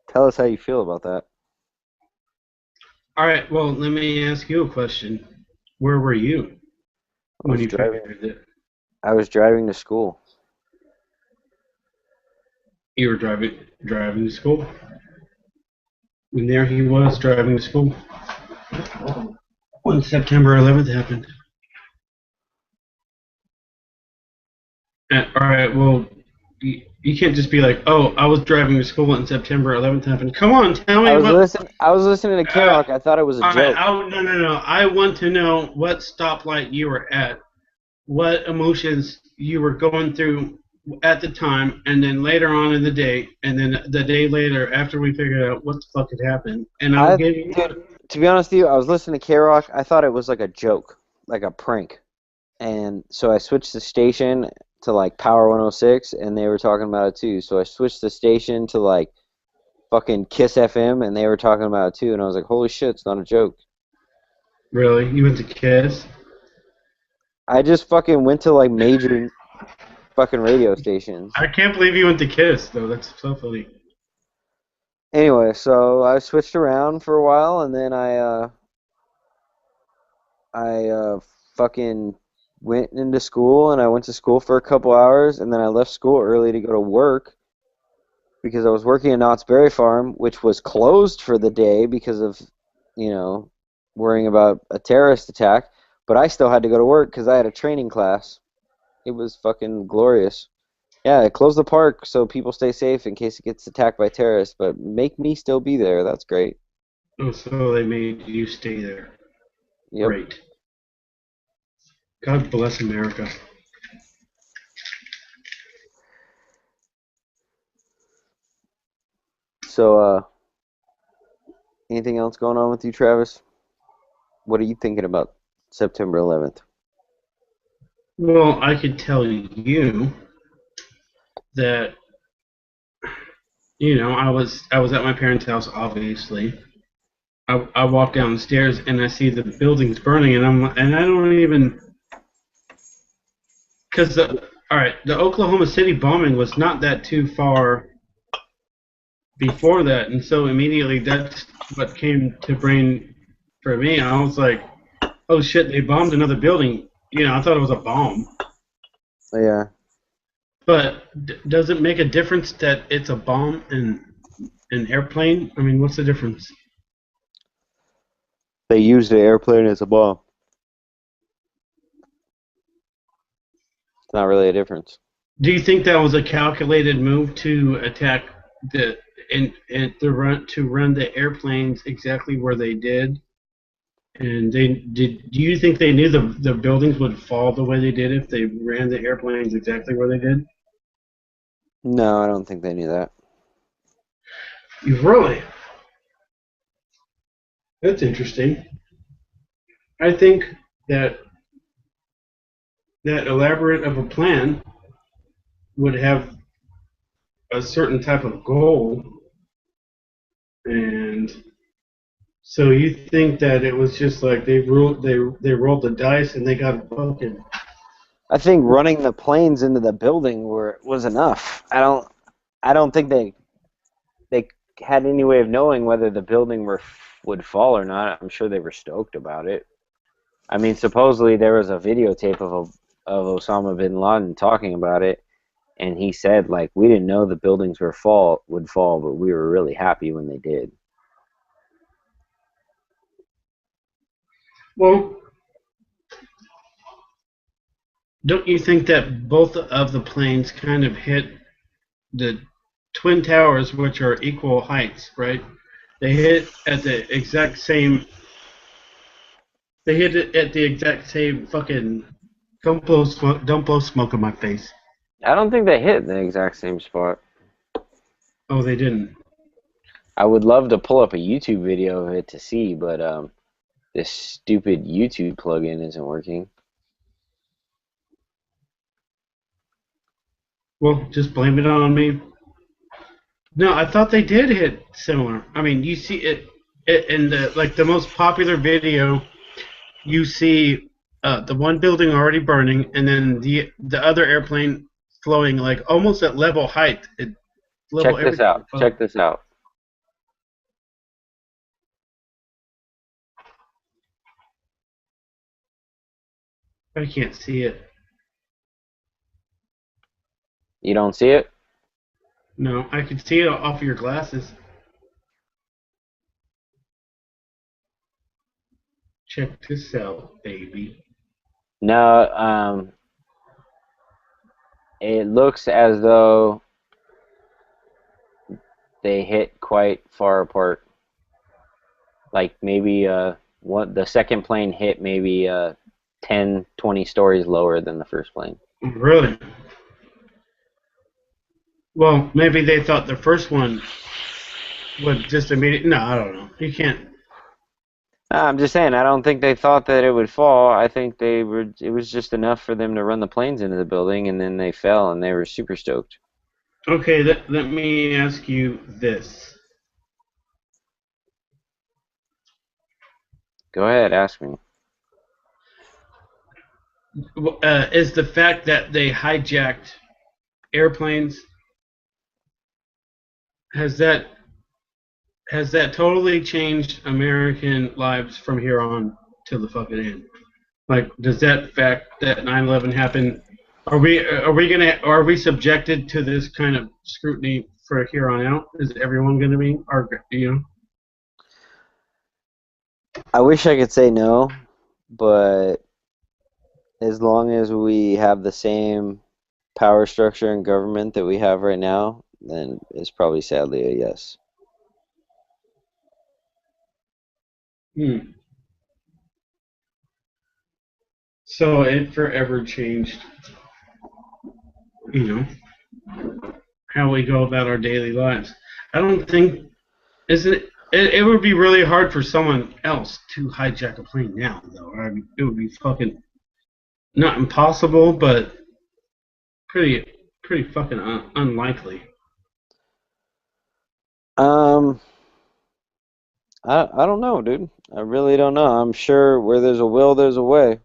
Tell us how you feel about that. all right. Well, let me ask you a question. Where were you I when was you driving. figured it? I was driving to school. You were driving to school. And there he was driving to school when September 11th happened. All right. Well, you can't just be like, "Oh, I was driving to school and September 11th happened." Come on, tell I me was what. listen. I was listening to Uh, K-Rock. I thought it was a all right. joke. No, no, no. I want to know what stoplight you were at, what emotions you were going through at the time, and then later on in the day, and then the day later after we figured out what the fuck had happened, and I'll I, give you dude, to be honest with you, I was listening to K-Rock. I thought it was like a joke, like a prank. And so I switched the station to like Power 106, and they were talking about it too. So I switched the station to like fucking Kiss FM, and they were talking about it too. And I was like, holy shit, it's not a joke. really. You went to Kiss. I just fucking went to like major fucking radio stations. I can't believe you went to Kiss though. That's so funny. Anyway, so I switched around for a while, and then I fucking went into school, and I went to school for a couple hours, and then I left school early to go to work because I was working at Knott's Berry Farm, which was closed for the day because of, you know, worrying about a terrorist attack. But I still had to go to work because I had a training class. It was fucking glorious. Yeah, it closed the park so people stay safe in case it gets attacked by terrorists, but make me still be there. That's great. Oh, so they made you stay there. Yep. Great. God bless America. So, anything else going on with you, Travis? What are you thinking about September 11th? Well, I could tell you that I was at my parents' house. Obviously, I walk down the stairs and I see the buildings burning, and I don't even because the Oklahoma City bombing was not that too far before that, and so immediately that's what came to brain for me. I was like, oh shit, they bombed another building. I thought it was a bomb. Yeah. But does it make a difference that it's a bomb and an airplane? I mean, what's the difference? They used the airplane as a bomb. It's not really a difference. Do you think that was a calculated move to attack the and to run the airplanes exactly where they did? And they did. Do you think they knew the buildings would fall the way they did if they ran the airplanes exactly where they did? No, I don't think they knew that. You really? That's interesting. I think that that elaborate of a plan would have a certain type of goal, and so you think that it was just like they rolled the dice and they got fucking. I think running the planes into the building was enough. I don't think they had any way of knowing whether the building would fall or not. I'm sure they were stoked about it. I mean, supposedly there was a videotape of Osama bin Laden talking about it, and he said like we didn't know the buildings would fall, but we were really happy when they did. Well, don't you think that both of the planes kind of hit the twin towers, which are equal heights, right? They hit at the exact same. They hit it at the exact same fucking. Don't blow smoke in my face. I don't think they hit the exact same spot. Oh, they didn't. I would love to pull up a YouTube video of it to see, but this stupid YouTube plugin isn't working. Well, just blame it on me. No, I thought they did hit similar. I mean, you see it in the most popular video. You see the one building already burning, and then the other airplane flowing like almost at level height. It level Check this everything out. above. Check this out. I can't see it. You don't see it? No, I can see it off of your glasses. Check this out, baby. No, it looks as though they hit quite far apart. Like maybe the second plane hit maybe 10, 20 stories lower than the first plane. Really? Well, maybe they thought the first one would just immediately. No, I don't know. You can't. I'm just saying, I don't think they thought that it would fall. I think they were. It was just enough for them to run the planes into the building, and then they fell, and they were super stoked. Okay, let me ask you this. Go ahead, ask me. Is the fact that they hijacked airplanes has that totally changed American lives from here on till the fucking end? Like, does that fact that 9/11 happened? Are we subjected to this kind of scrutiny for here on out? Is everyone going to be? Or I wish I could say no, but as long as we have the same power structure and government that we have right now, then it's probably sadly a yes. Hmm. So it forever changed, you know, how we go about our daily lives. I don't think it would be really hard for someone else to hijack a plane now, though. I mean, it would be fucking not impossible, but pretty fucking unlikely. Um, I don't know, dude. I really don't know. I'm sure where there's a will, there's a way.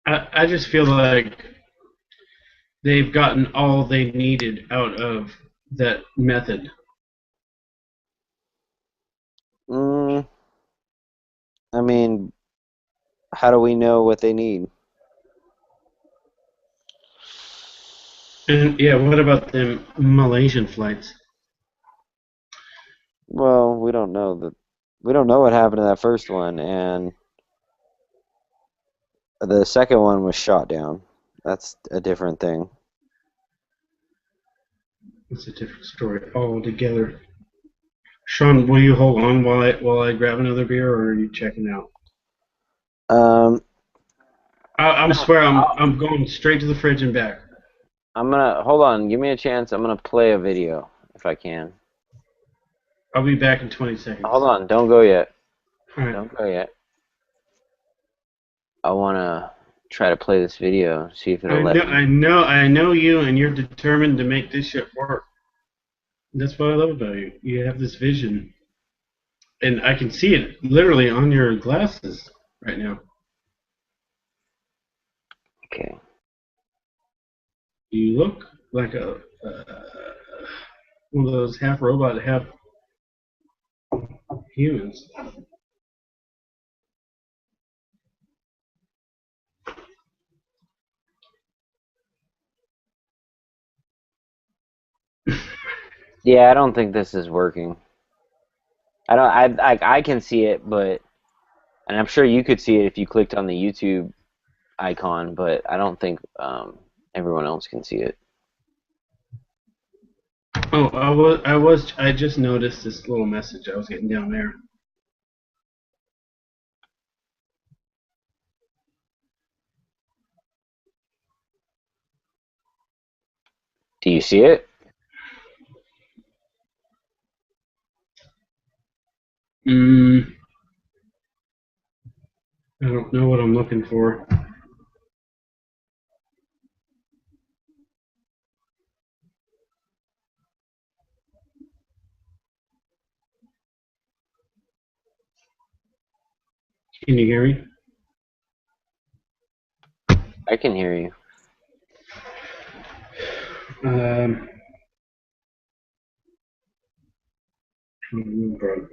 I just feel like they've gotten all they needed out of that method. Mm, I mean, how do we know what they need? And yeah, what about them Malaysian flights? Well, we don't know that. We don't know what happened to that first one, and the second one was shot down. That's a different thing. It's a different story altogether. Sean, will you hold on while I grab another beer, or are you checking out? Um, I'm swear I'm going straight to the fridge and back. I'm gonna hold on. Give me a chance. I'm gonna play a video if I can. I'll be back in 20 seconds. Hold on. Don't go yet. All right. Don't go yet. I wanna try to play this video. See if it'll let me. I know you, and you're determined to make this shit work. That's what I love about you. You have this vision, and I can see it literally on your glasses right now. Okay. You look like a one of those half robot, half humans. Yeah, I don't think this is working. I don't. I can see it, but And I'm sure you could see it if you clicked on the YouTube icon, but I don't think everyone else can see it. Oh, I just noticed this little message I was getting down there. Do you see it? I don't know what I'm looking for. Can you hear me? I can hear you. Bro.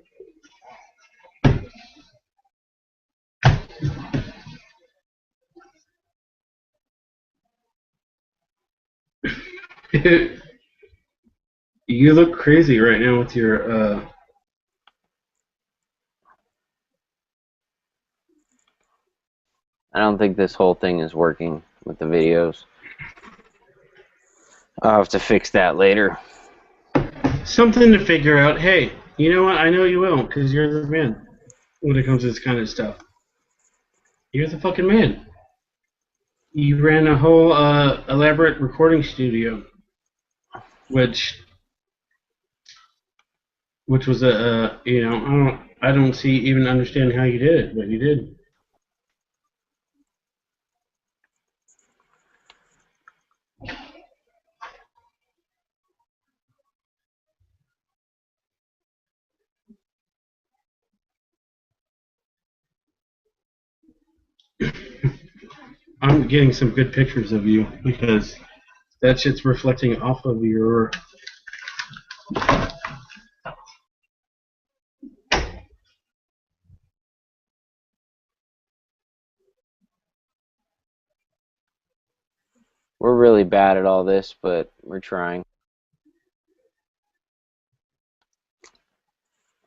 You look crazy right now with your I don't think this whole thing is working with the videos. I'll have to fix that later. something to figure out. Hey, you know what? I know you will, because you're the man when it comes to this kind of stuff. You're the fucking man. You ran a whole elaborate recording studio, which was a I don't see even understand how you did it, but you did. I'm getting some good pictures of you because that shit's reflecting off of your. We're really bad at all this, but we're trying.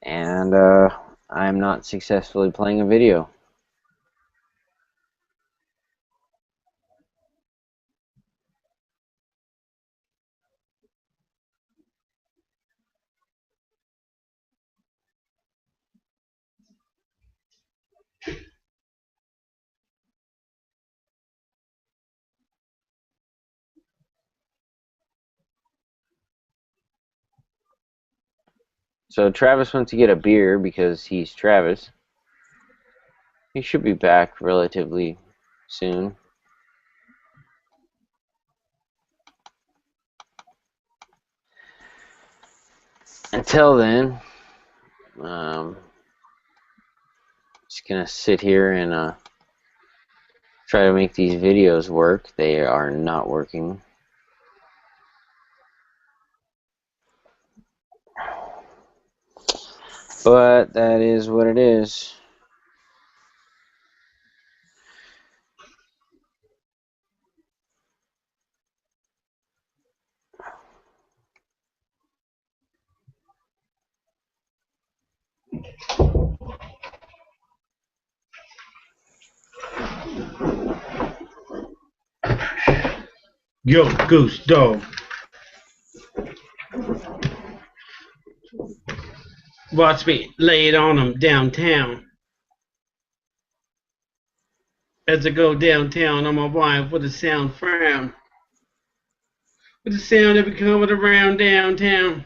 And I'm not successfully playing a video. So Travis went to get a beer because he's Travis. He should be back relatively soon. Until then, just gonna sit here and try to make these videos work. They are not working. But that is what it is. Yo, Goose Dog. Watch me lay it on them downtown. As I go downtown on my wife with a sound frown. With the sound that be coming around downtown.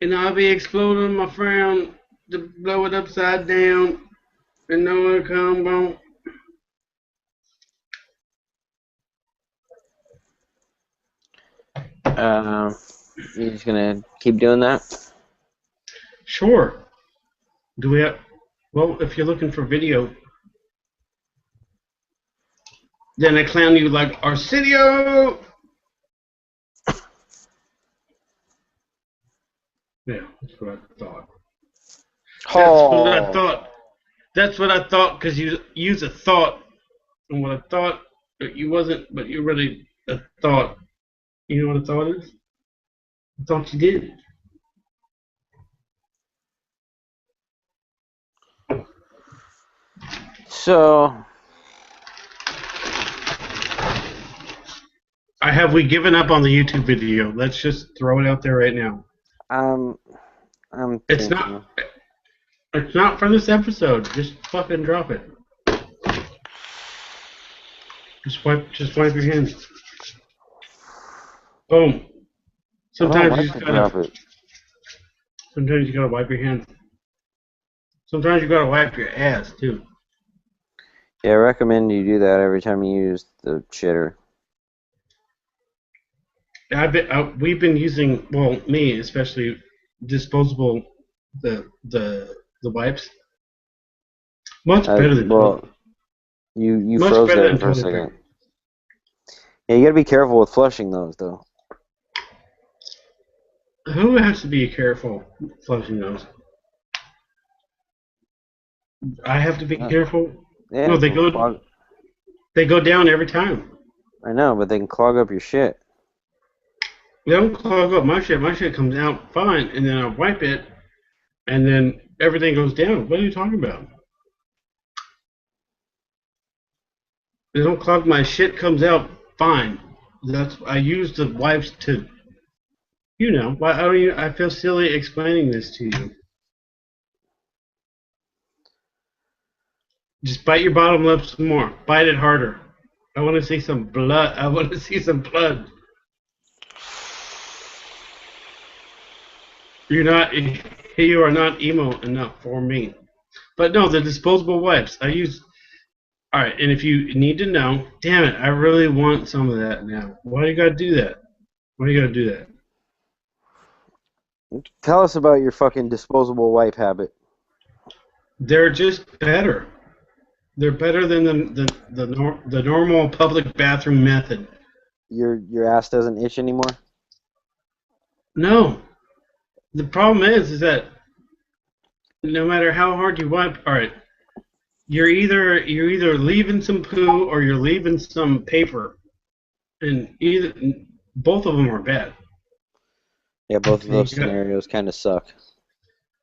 And I'll be exploding my frown to blow it upside down. And no one come on. You're just gonna keep doing that? Sure. Do we have? Well, if you're looking for video, then I clown you like Arsenio. Yeah, that's what I thought. That's what I thought. That's what I thought because you use a thought, and what I thought you wasn't, but you really a thought. You know what a thought is? I thought you did. So, Have we given up on the YouTube video? Let's just throw it out there right now. I'm It's thinking. not. It's not for this episode. Just fucking drop it. Just wipe your hands. Boom. I don't Sometimes like you to just drop gotta. it. Sometimes you gotta wipe your hands. Sometimes you gotta wipe your ass too. Yeah, I recommend you do that every time you use the shitter. We've been using, well, me especially, disposable the wipes. Much better than Well, toilet. you Much froze better there than for a toilet second. paper. Yeah, you gotta be careful with flushing those, though. Who has to be careful flushing those? I have to be careful. Yeah, No, it can clog. they go down every time. I know, but they can clog up your shit. They don't clog up my shit. My shit comes out fine, and then I wipe it, and then everything goes down. What are you talking about? They don't clog. My shit comes out fine. I use the wipes to, Why I don't I feel silly explaining this to you. Just bite your bottom lip some more. Bite it harder. I want to see some blood. I want to see some blood. You are not emo enough for me. But no, the disposable wipes. I use. All right, and if you need to know, damn it, I really want some of that now. Why do you gotta do that? Why do you gotta do that? Tell us about your fucking disposable wipe habit. They're just better. They're better than the normal public bathroom method. Your ass doesn't itch anymore? No, the problem is that no matter how hard you wipe, all right, you're either leaving some poo or you're leaving some paper, and both of them are bad. Yeah, both of You those got- scenarios kind of suck.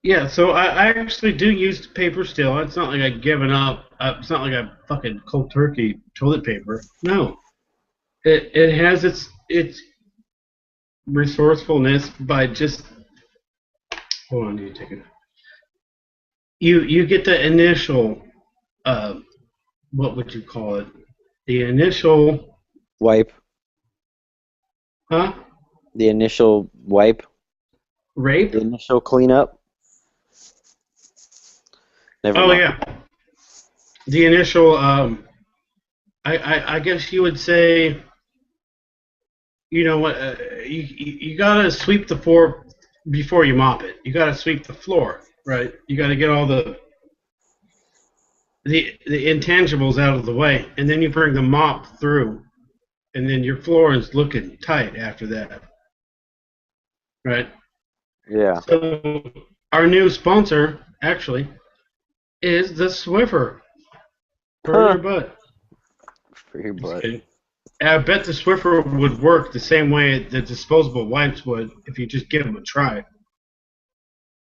Yeah, so I actually do use paper still. It's not like I've given up. It's not like I fucking cold turkey toilet paper. No, it has its resourcefulness by just hold on. You take it. You get the initial what would you call it? The initial Wipe. huh? The initial wipe. Rape? The initial cleanup. Never Oh mind. yeah. The initial I guess you would say, you know what, you gotta sweep the floor before you mop it. You gotta sweep the floor, right? You gotta get all the intangibles out of the way, and then you bring the mop through, and then your floor is looking tight after that, right? Yeah. So our new sponsor actually is the Swiffer for your butt. For your Just butt. kidding. I bet the Swiffer would work the same way the disposable wipes would if you just give them a try.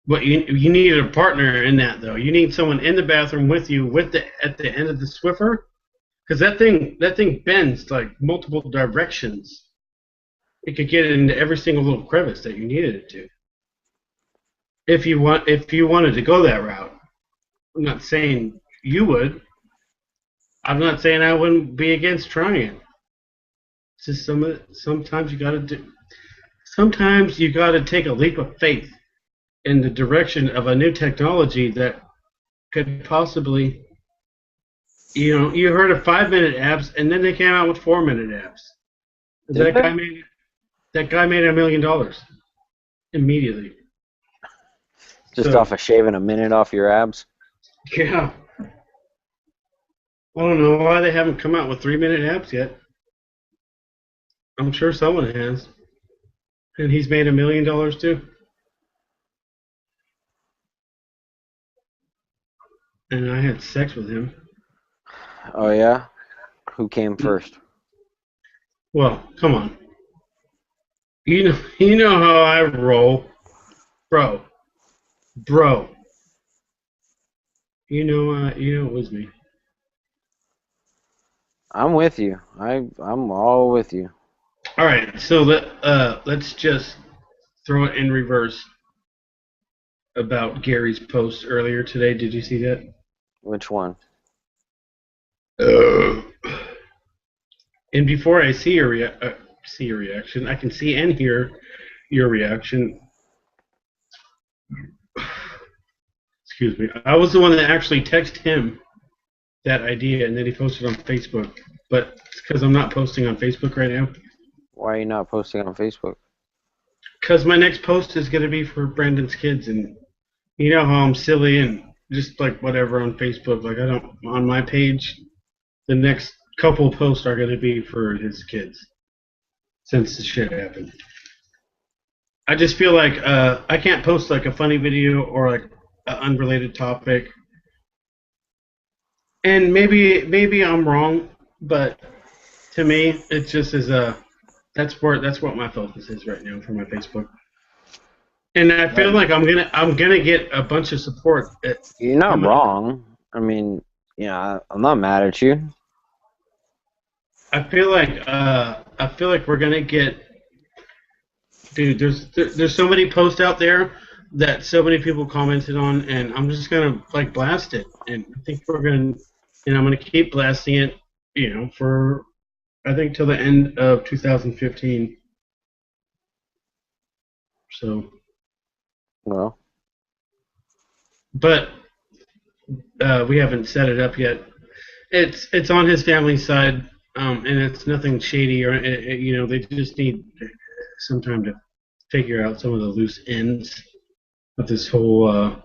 But you need a partner in that though. You need someone in the bathroom with you at the end of the Swiffer, because that thing bends like multiple directions. It could get into every single little crevice that you needed it to. If you wanted to go that route, I'm not saying you would. I'm not saying I wouldn't be against trying it. It's just sometimes you gotta do. Sometimes you gotta take a leap of faith in the direction of a new technology that could possibly, you heard of 5-minute abs, and then they came out with 4-minute abs. Did they? That guy made $1 million immediately. Just So, off of shaving a minute off your abs? yeah. I don't know why they haven't come out with 3-minute abs yet. I'm sure someone has, and he's made $1 million too. And I had sex with him. Oh, yeah? Who came first? Well, come on. You know how I roll, bro. You know it was me. I'm with you. I'm all with you. All right, so let's just throw it in reverse about Gary's post earlier today. Did you see that? Which one? Uh, and before I see your reaction, I can see and hear your reaction. Excuse me. I was the one that actually texted him that idea, and then he posted on Facebook. But it's because I'm not posting on Facebook right now. Why are you not posting on Facebook? Because my next post is going to be for Brandon's kids, and you know how I'm silly and just like whatever on Facebook. Like I don't on my page, the next couple posts are going to be for his kids since the shit happened. I just feel like I can't post like a funny video or like an unrelated topic, and maybe I'm wrong, but to me it just is that's what my focus is right now for my Facebook. And I feel like I'm gonna get a bunch of support. You're not wrong. I mean, I'm not mad at you. I feel like we're gonna get, dude. There's so many posts out there that so many people commented on, and I'm just gonna like blast it. And I think I'm gonna keep blasting it. For I think till the end of 2015. So, Well, but we haven't set it up yet. It's on his family side, and it's nothing shady or they just need some time to figure out some of the loose ends of this whole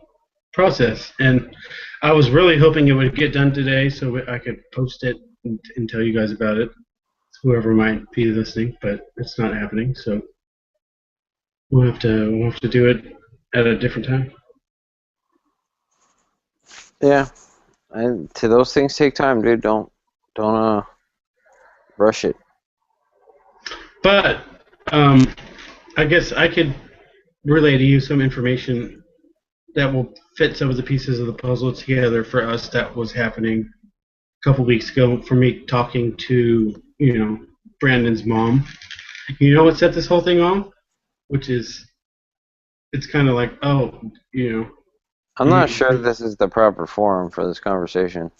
process. And I was really hoping it would get done today so I could post it and tell you guys about it, whoever might be listening. But it's not happening, so we'll have to do it at a different time. yeah. And to those things take time, dude. Don't rush it. But I guess I could relay to you some information that will fit some of the pieces of the puzzle together for us that was happening a couple weeks ago for me talking to, Brandon's mom. You know what set this whole thing off? Which is, it's kind of like, oh, I'm not sure this is the proper forum for this conversation.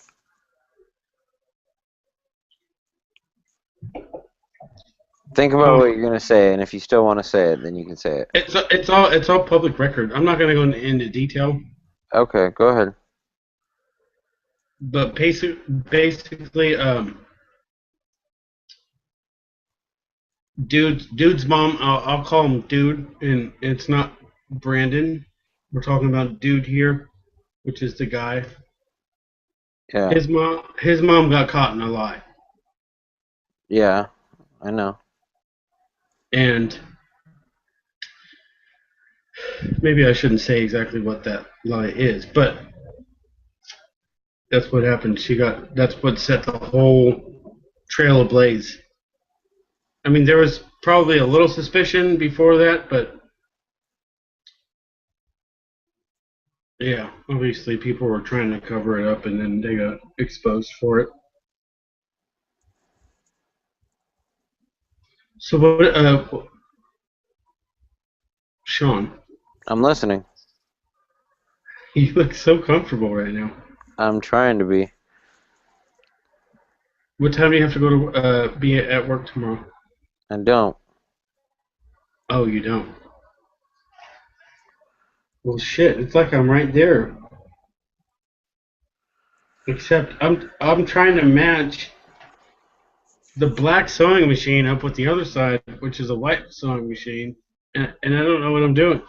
Think about what you're gonna say, and if you still want to say it, then you can say it. It's all public record. I'm not going to go into detail, Okay, go ahead. but basically, dude's mom. I'll call him dude, and it's not Brandon. We're talking about dude here, which is the guy. Yeah. His mom got caught in a lie, Yeah, I know. and maybe I shouldn't say exactly what that lie is, but that's what happened. That's what set the whole trail ablaze. I mean, there was probably a little suspicion before that, but yeah, obviously people were trying to cover it up, and then they got exposed for it. So what, Sean? I'm listening. You look so comfortable right now. I'm trying to be. What time do you have to go to be at work tomorrow? I don't. Oh, you don't. Well, shit. It's like I'm right there. Except I'm trying to match the black sewing machine up with the other side, which is a white sewing machine, and I don't know what I'm doing.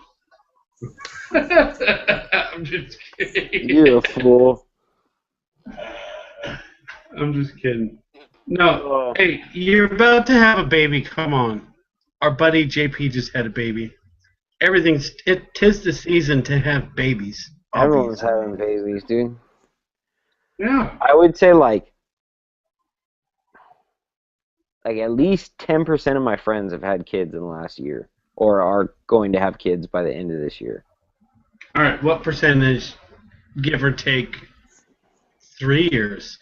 I'm just kidding. You're a fool. I'm just kidding. No, Oh. hey, you're about to have a baby. Come on. Our buddy JP just had a baby. Tis the season to have babies. Everyone's obviously. having babies, dude. Yeah. I would say like at least 10% of my friends have had kids in the last year, or are going to have kids by the end of this year. All right. What percentage, give or take, 3 years?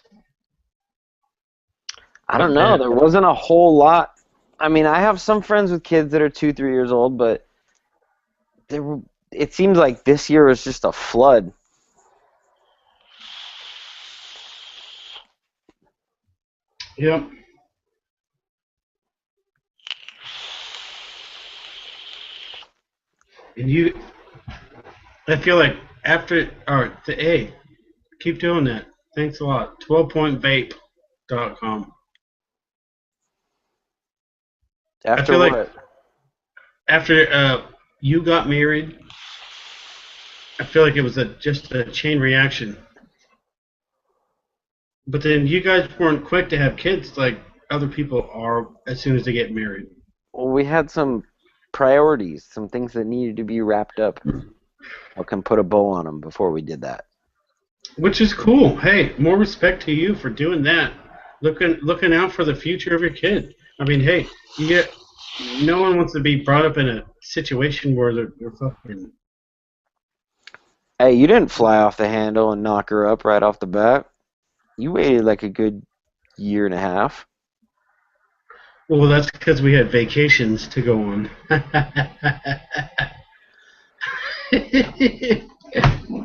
I don't know. There wasn't a whole lot. I mean, I have some friends with kids that are 2, 3 years old, but it seems like this year was just a flood. Yep. And I feel like hey, keep doing that. Thanks a lot. 12pointvape.com. I After feel like what? after you got married, I feel like it was just a chain reaction. But then you guys weren't quick to have kids like other people are as soon as they get married. Well, we had some priorities, some things that needed to be wrapped up. I can put a bow on them before we did that. Which is cool. Hey, more respect to you for doing that. Looking out for the future of your kid. I mean, hey, no one wants to be brought up in a situation where they're fucking. Hey, you didn't fly off the handle and knock her up right off the bat. You waited like a good year and a half. Well, that's because we had vacations to go on.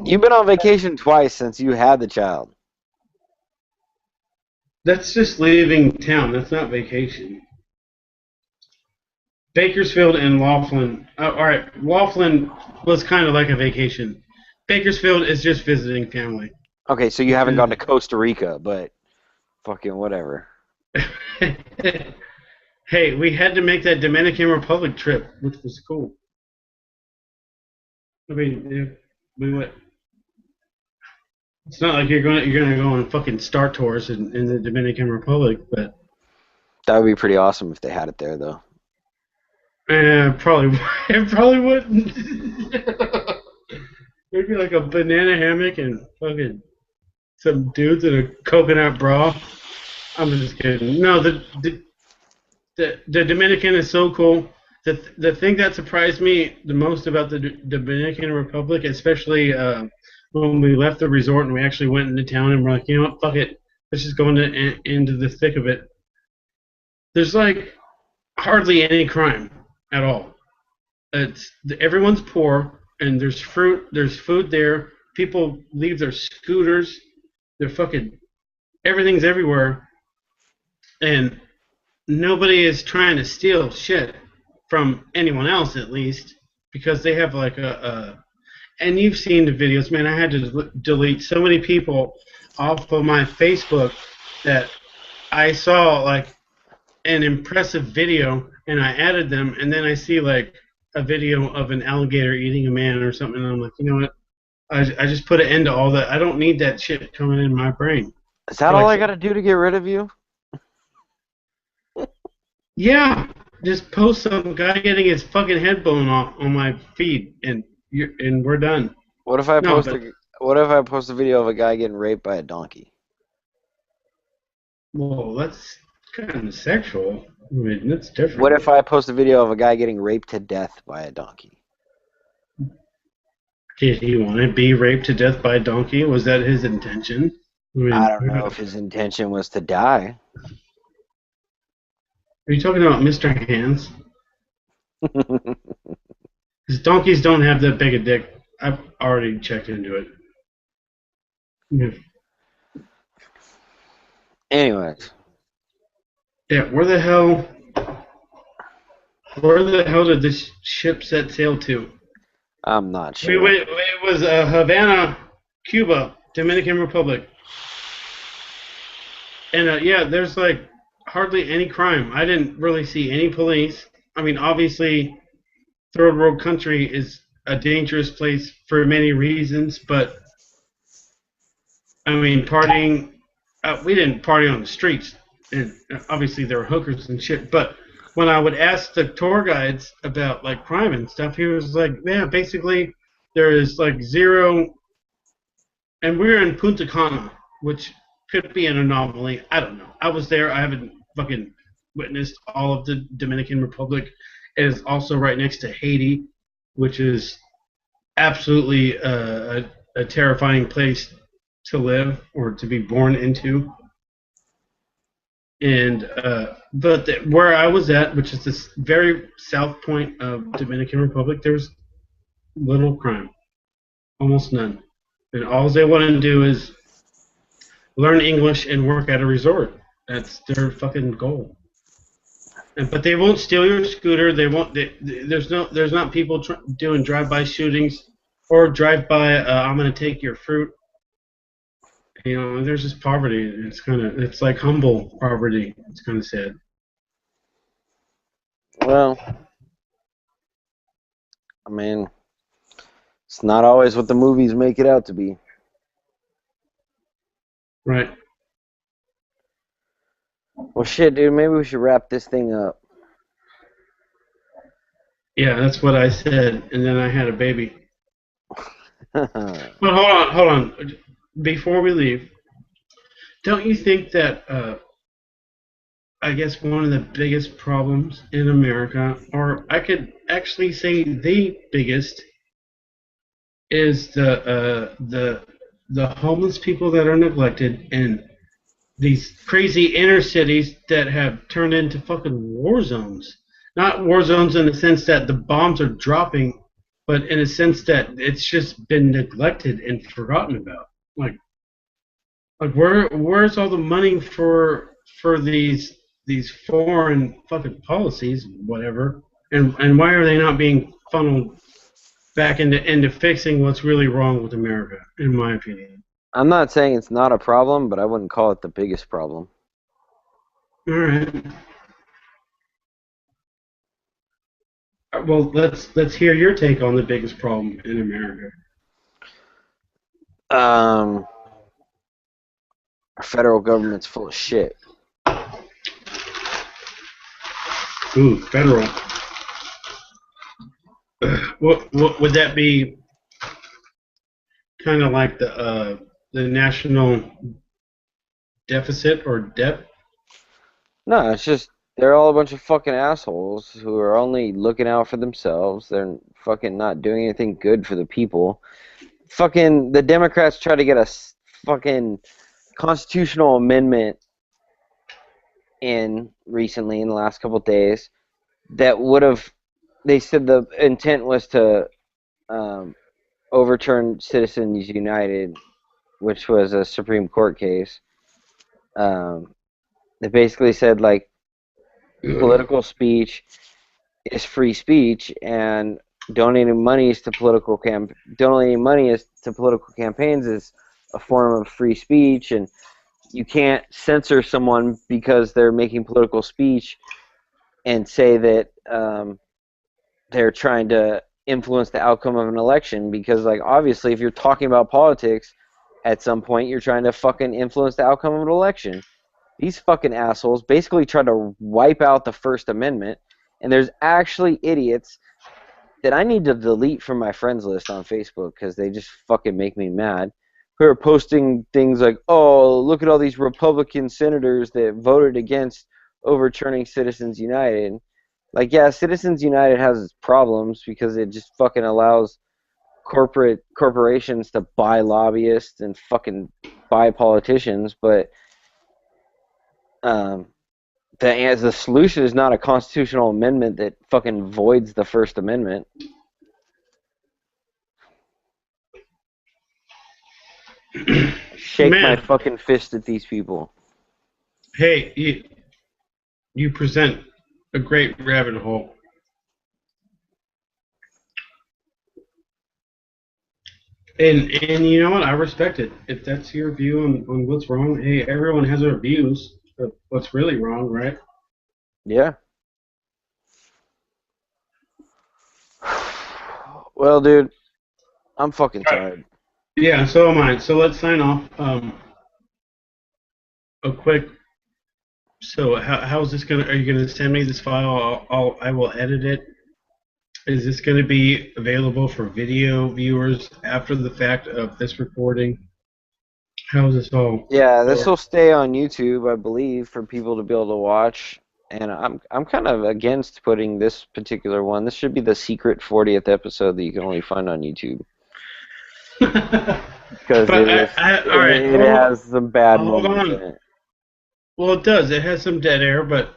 You've been on vacation twice since you had the child. That's just leaving town. That's not vacation. Bakersfield and Laughlin. All right, Laughlin was kind of like a vacation. Bakersfield is just visiting family. Okay, so you haven't gone to Costa Rica, but fucking whatever. Hey, we had to make that Dominican Republic trip, which was cool. I mean, we went. It's not like you're gonna go on fucking Star Tours in the Dominican Republic, but That would be pretty awesome if they had it there, though. probably it probably wouldn't. There'd be like a banana hammock and fucking some dudes in a coconut bra. I'm just kidding. No, the Dominican is so cool. The thing that surprised me the most about the Dominican Republic, especially when we left the resort and we actually went into town and we're like, you know what, fuck it, let's just go into the thick of it. There's like hardly any crime at all. Everyone's poor and there's food there. People leave their scooters. They're fucking everything's everywhere, and nobody is trying to steal shit from anyone else, at least, because they have like and you've seen the videos, man. I had to delete so many people off of my Facebook that I saw like an impressive video and I added them, and then I see like a video of an alligator eating a man or something, and I'm like, you know what? I just put an end to all that. I don't need that shit coming in my brain. Is that all I gotta do to get rid of you? Yeah, just post some guy getting his fucking head blown off on my feed, and we're done. What if I post a video of a guy getting raped by a donkey? Well, that's kind of sexual. I mean, that's different. What if I post a video of a guy getting raped to death by a donkey? Did he want to be raped to death by a donkey? Was that his intention? I don't know if his intention was to die. Are you talking about Mr. Hands? Because donkeys don't have that big a dick. I've already checked into it. Yeah. Anyways. Yeah, where the hell did this ship set sail to? I'm not sure. It was Havana, Cuba, Dominican Republic. And yeah, there's like hardly any crime. I didn't really see any police. I mean, obviously, third world country is a dangerous place for many reasons, but I mean, partying, we didn't party on the streets, and obviously there were hookers and shit, but when I would ask the tour guides about like crime and stuff, he was like, yeah, basically there is like zero, and we were in Punta Cana, which could be an anomaly. I don't know. I was there. I haven't fucking witnessed all of the Dominican Republic. It is also right next to Haiti, which is absolutely a terrifying place to live or to be born into. And but where I was at, which is this very south point of Dominican Republic, there's little crime, almost none, and all they want to do is learn English and work at a resort. That's their fucking goal. But they won't steal your scooter. They won't. There's not people doing drive-by shootings or drive-by. I'm gonna take your fruit. You know, there's just poverty. It's like humble poverty. It's kind of sad. Well, I mean, it's not always what the movies make it out to be. Right. Well, shit, dude, maybe we should wrap this thing up. Yeah, that's what I said, and then I had a baby. Well, But hold on. Before we leave, don't you think that I guess one of the biggest problems in America, or I could actually say the biggest, is the homeless people that are neglected and these crazy inner cities that have turned into fucking war zones. Not war zones in the sense that the bombs are dropping, but in a sense that it's just been neglected and forgotten about. Like where's all the money for these foreign fucking policies, whatever, and why are they not being funneled back into fixing what's really wrong with America, in my opinion? I'm not saying it's not a problem, but I wouldn't call it the biggest problem. All right. Well, let's hear your take on the biggest problem in America. Our federal government's full of shit. Ooh, federal. What would that be? Kind of like the national deficit or debt? No, it's just they're all a bunch of fucking assholes who are only looking out for themselves. They're fucking not doing anything good for the people. Fucking the Democrats tried to get a fucking constitutional amendment in recently in the last couple of days that would have. They said the intent was to overturn Citizens United, which was a Supreme Court case. They basically said like political speech is free speech, and donating money to political campaigns is a form of free speech, and you can't censor someone because they're making political speech and say that they're trying to influence the outcome of an election, because like obviously if you're talking about politics at some point you're trying to fucking influence the outcome of an election. These fucking assholes basically tried to wipe out the First Amendment, and there's actually idiots that I need to delete from my friends list on Facebook because they just fucking make me mad, who are posting things like, oh, look at all these Republican senators that voted against overturning Citizens United. Like, yeah, Citizens United has its problems because it just fucking allows corporations to buy lobbyists and fucking buy politicians, but the solution is not a constitutional amendment that fucking voids the First Amendment. Shake my Man, fucking fist at these people. hey, you present a great rabbit hole. And you know what? I respect it. If that's your view on what's wrong, hey, everyone has their views of what's really wrong, right? Yeah. Well, dude, I'm fucking tired. Yeah, so am I. So let's sign off. A quick. So how is this gonna? Are you gonna send me this file? I will edit it. Is this gonna be available for video viewers after the fact of this recording? How is this all? Yeah, this will stay on YouTube, I believe, for people to be able to watch. And I'm kind of against putting this particular one. This should be the secret 40th episode that you can only find on YouTube. Because But it all right, has some bad hold moments on. in it. Well, it does. It has some dead air, but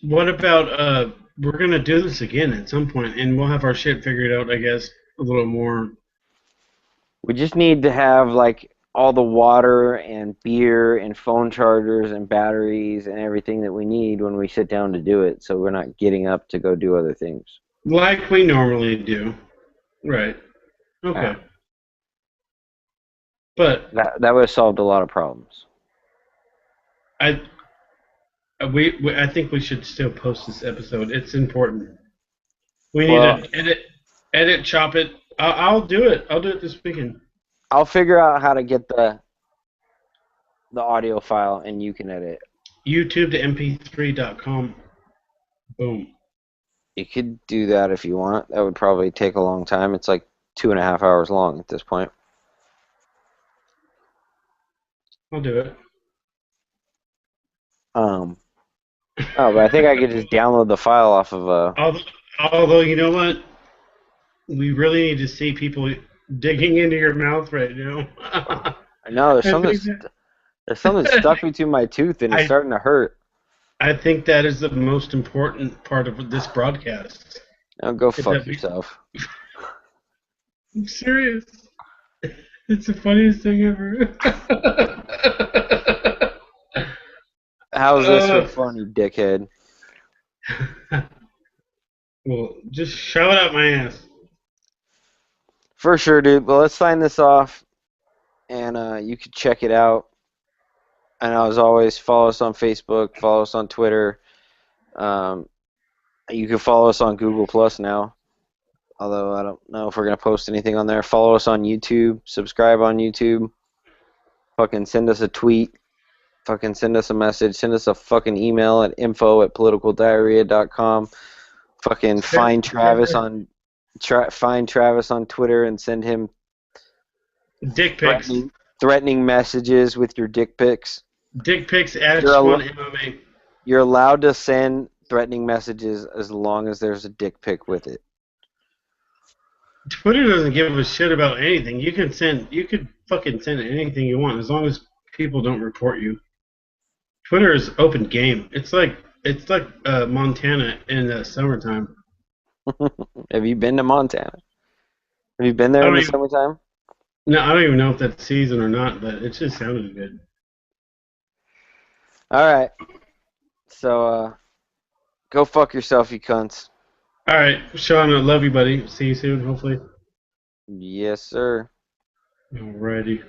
what about we're gonna do this again at some point, and we'll have our shit figured out, I guess, a little more. We just need to have like all the water and beer and phone chargers and batteries and everything that we need when we sit down to do it, so we're not getting up to go do other things. Like we normally do. Right. Yeah. Okay. But That would have solved a lot of problems. I I think we should still post this episode. It's important. We need Well, to edit, chop it. I'll do it. I'll do it this weekend. I'll figure out how to get the audio file and you can edit. YouTube to mp3.com. Boom. You could do that if you want. That would probably take a long time. It's like 2.5 hours long at this point. I'll do it. Oh, but I think I could just download the file off of Although you know what, we really need to see people digging into your mouth right now. I know there's I something think that- there's something stuck between my tooth and it's starting to hurt. I think that is the most important part of this broadcast. Now go If fuck that be- yourself. I'm serious. It's the funniest thing ever. How's this for funny, dickhead? Well, just shove it up my ass. For sure, dude. Well, let's sign this off, and you can check it out. And as always, follow us on Facebook, follow us on Twitter. You can follow us on Google Plus now, although I don't know if we're gonna post anything on there. Follow us on YouTube, subscribe on YouTube. Fucking send us a tweet. Fucking send us a message. Send us a fucking email at info@politicaldiarrhea.com. Fucking find Travis on Twitter and send him Dick pics. threatening messages with your dick pics. Dick pics at You're Schwan MMA. You're allowed to send threatening messages as long as there's a dick pic with it. Twitter doesn't give a shit about anything. You could fucking send anything you want as long as people don't report you. Twitter is open game. It's like Montana in the summertime. Have you been to Montana? Have you been there in the summertime? No, I don't even know if that's season or not, but it just sounded good. All right. So, go fuck yourself, you cunts. All right, Sean, I love you, buddy. See you soon, hopefully. Yes, sir. Alrighty.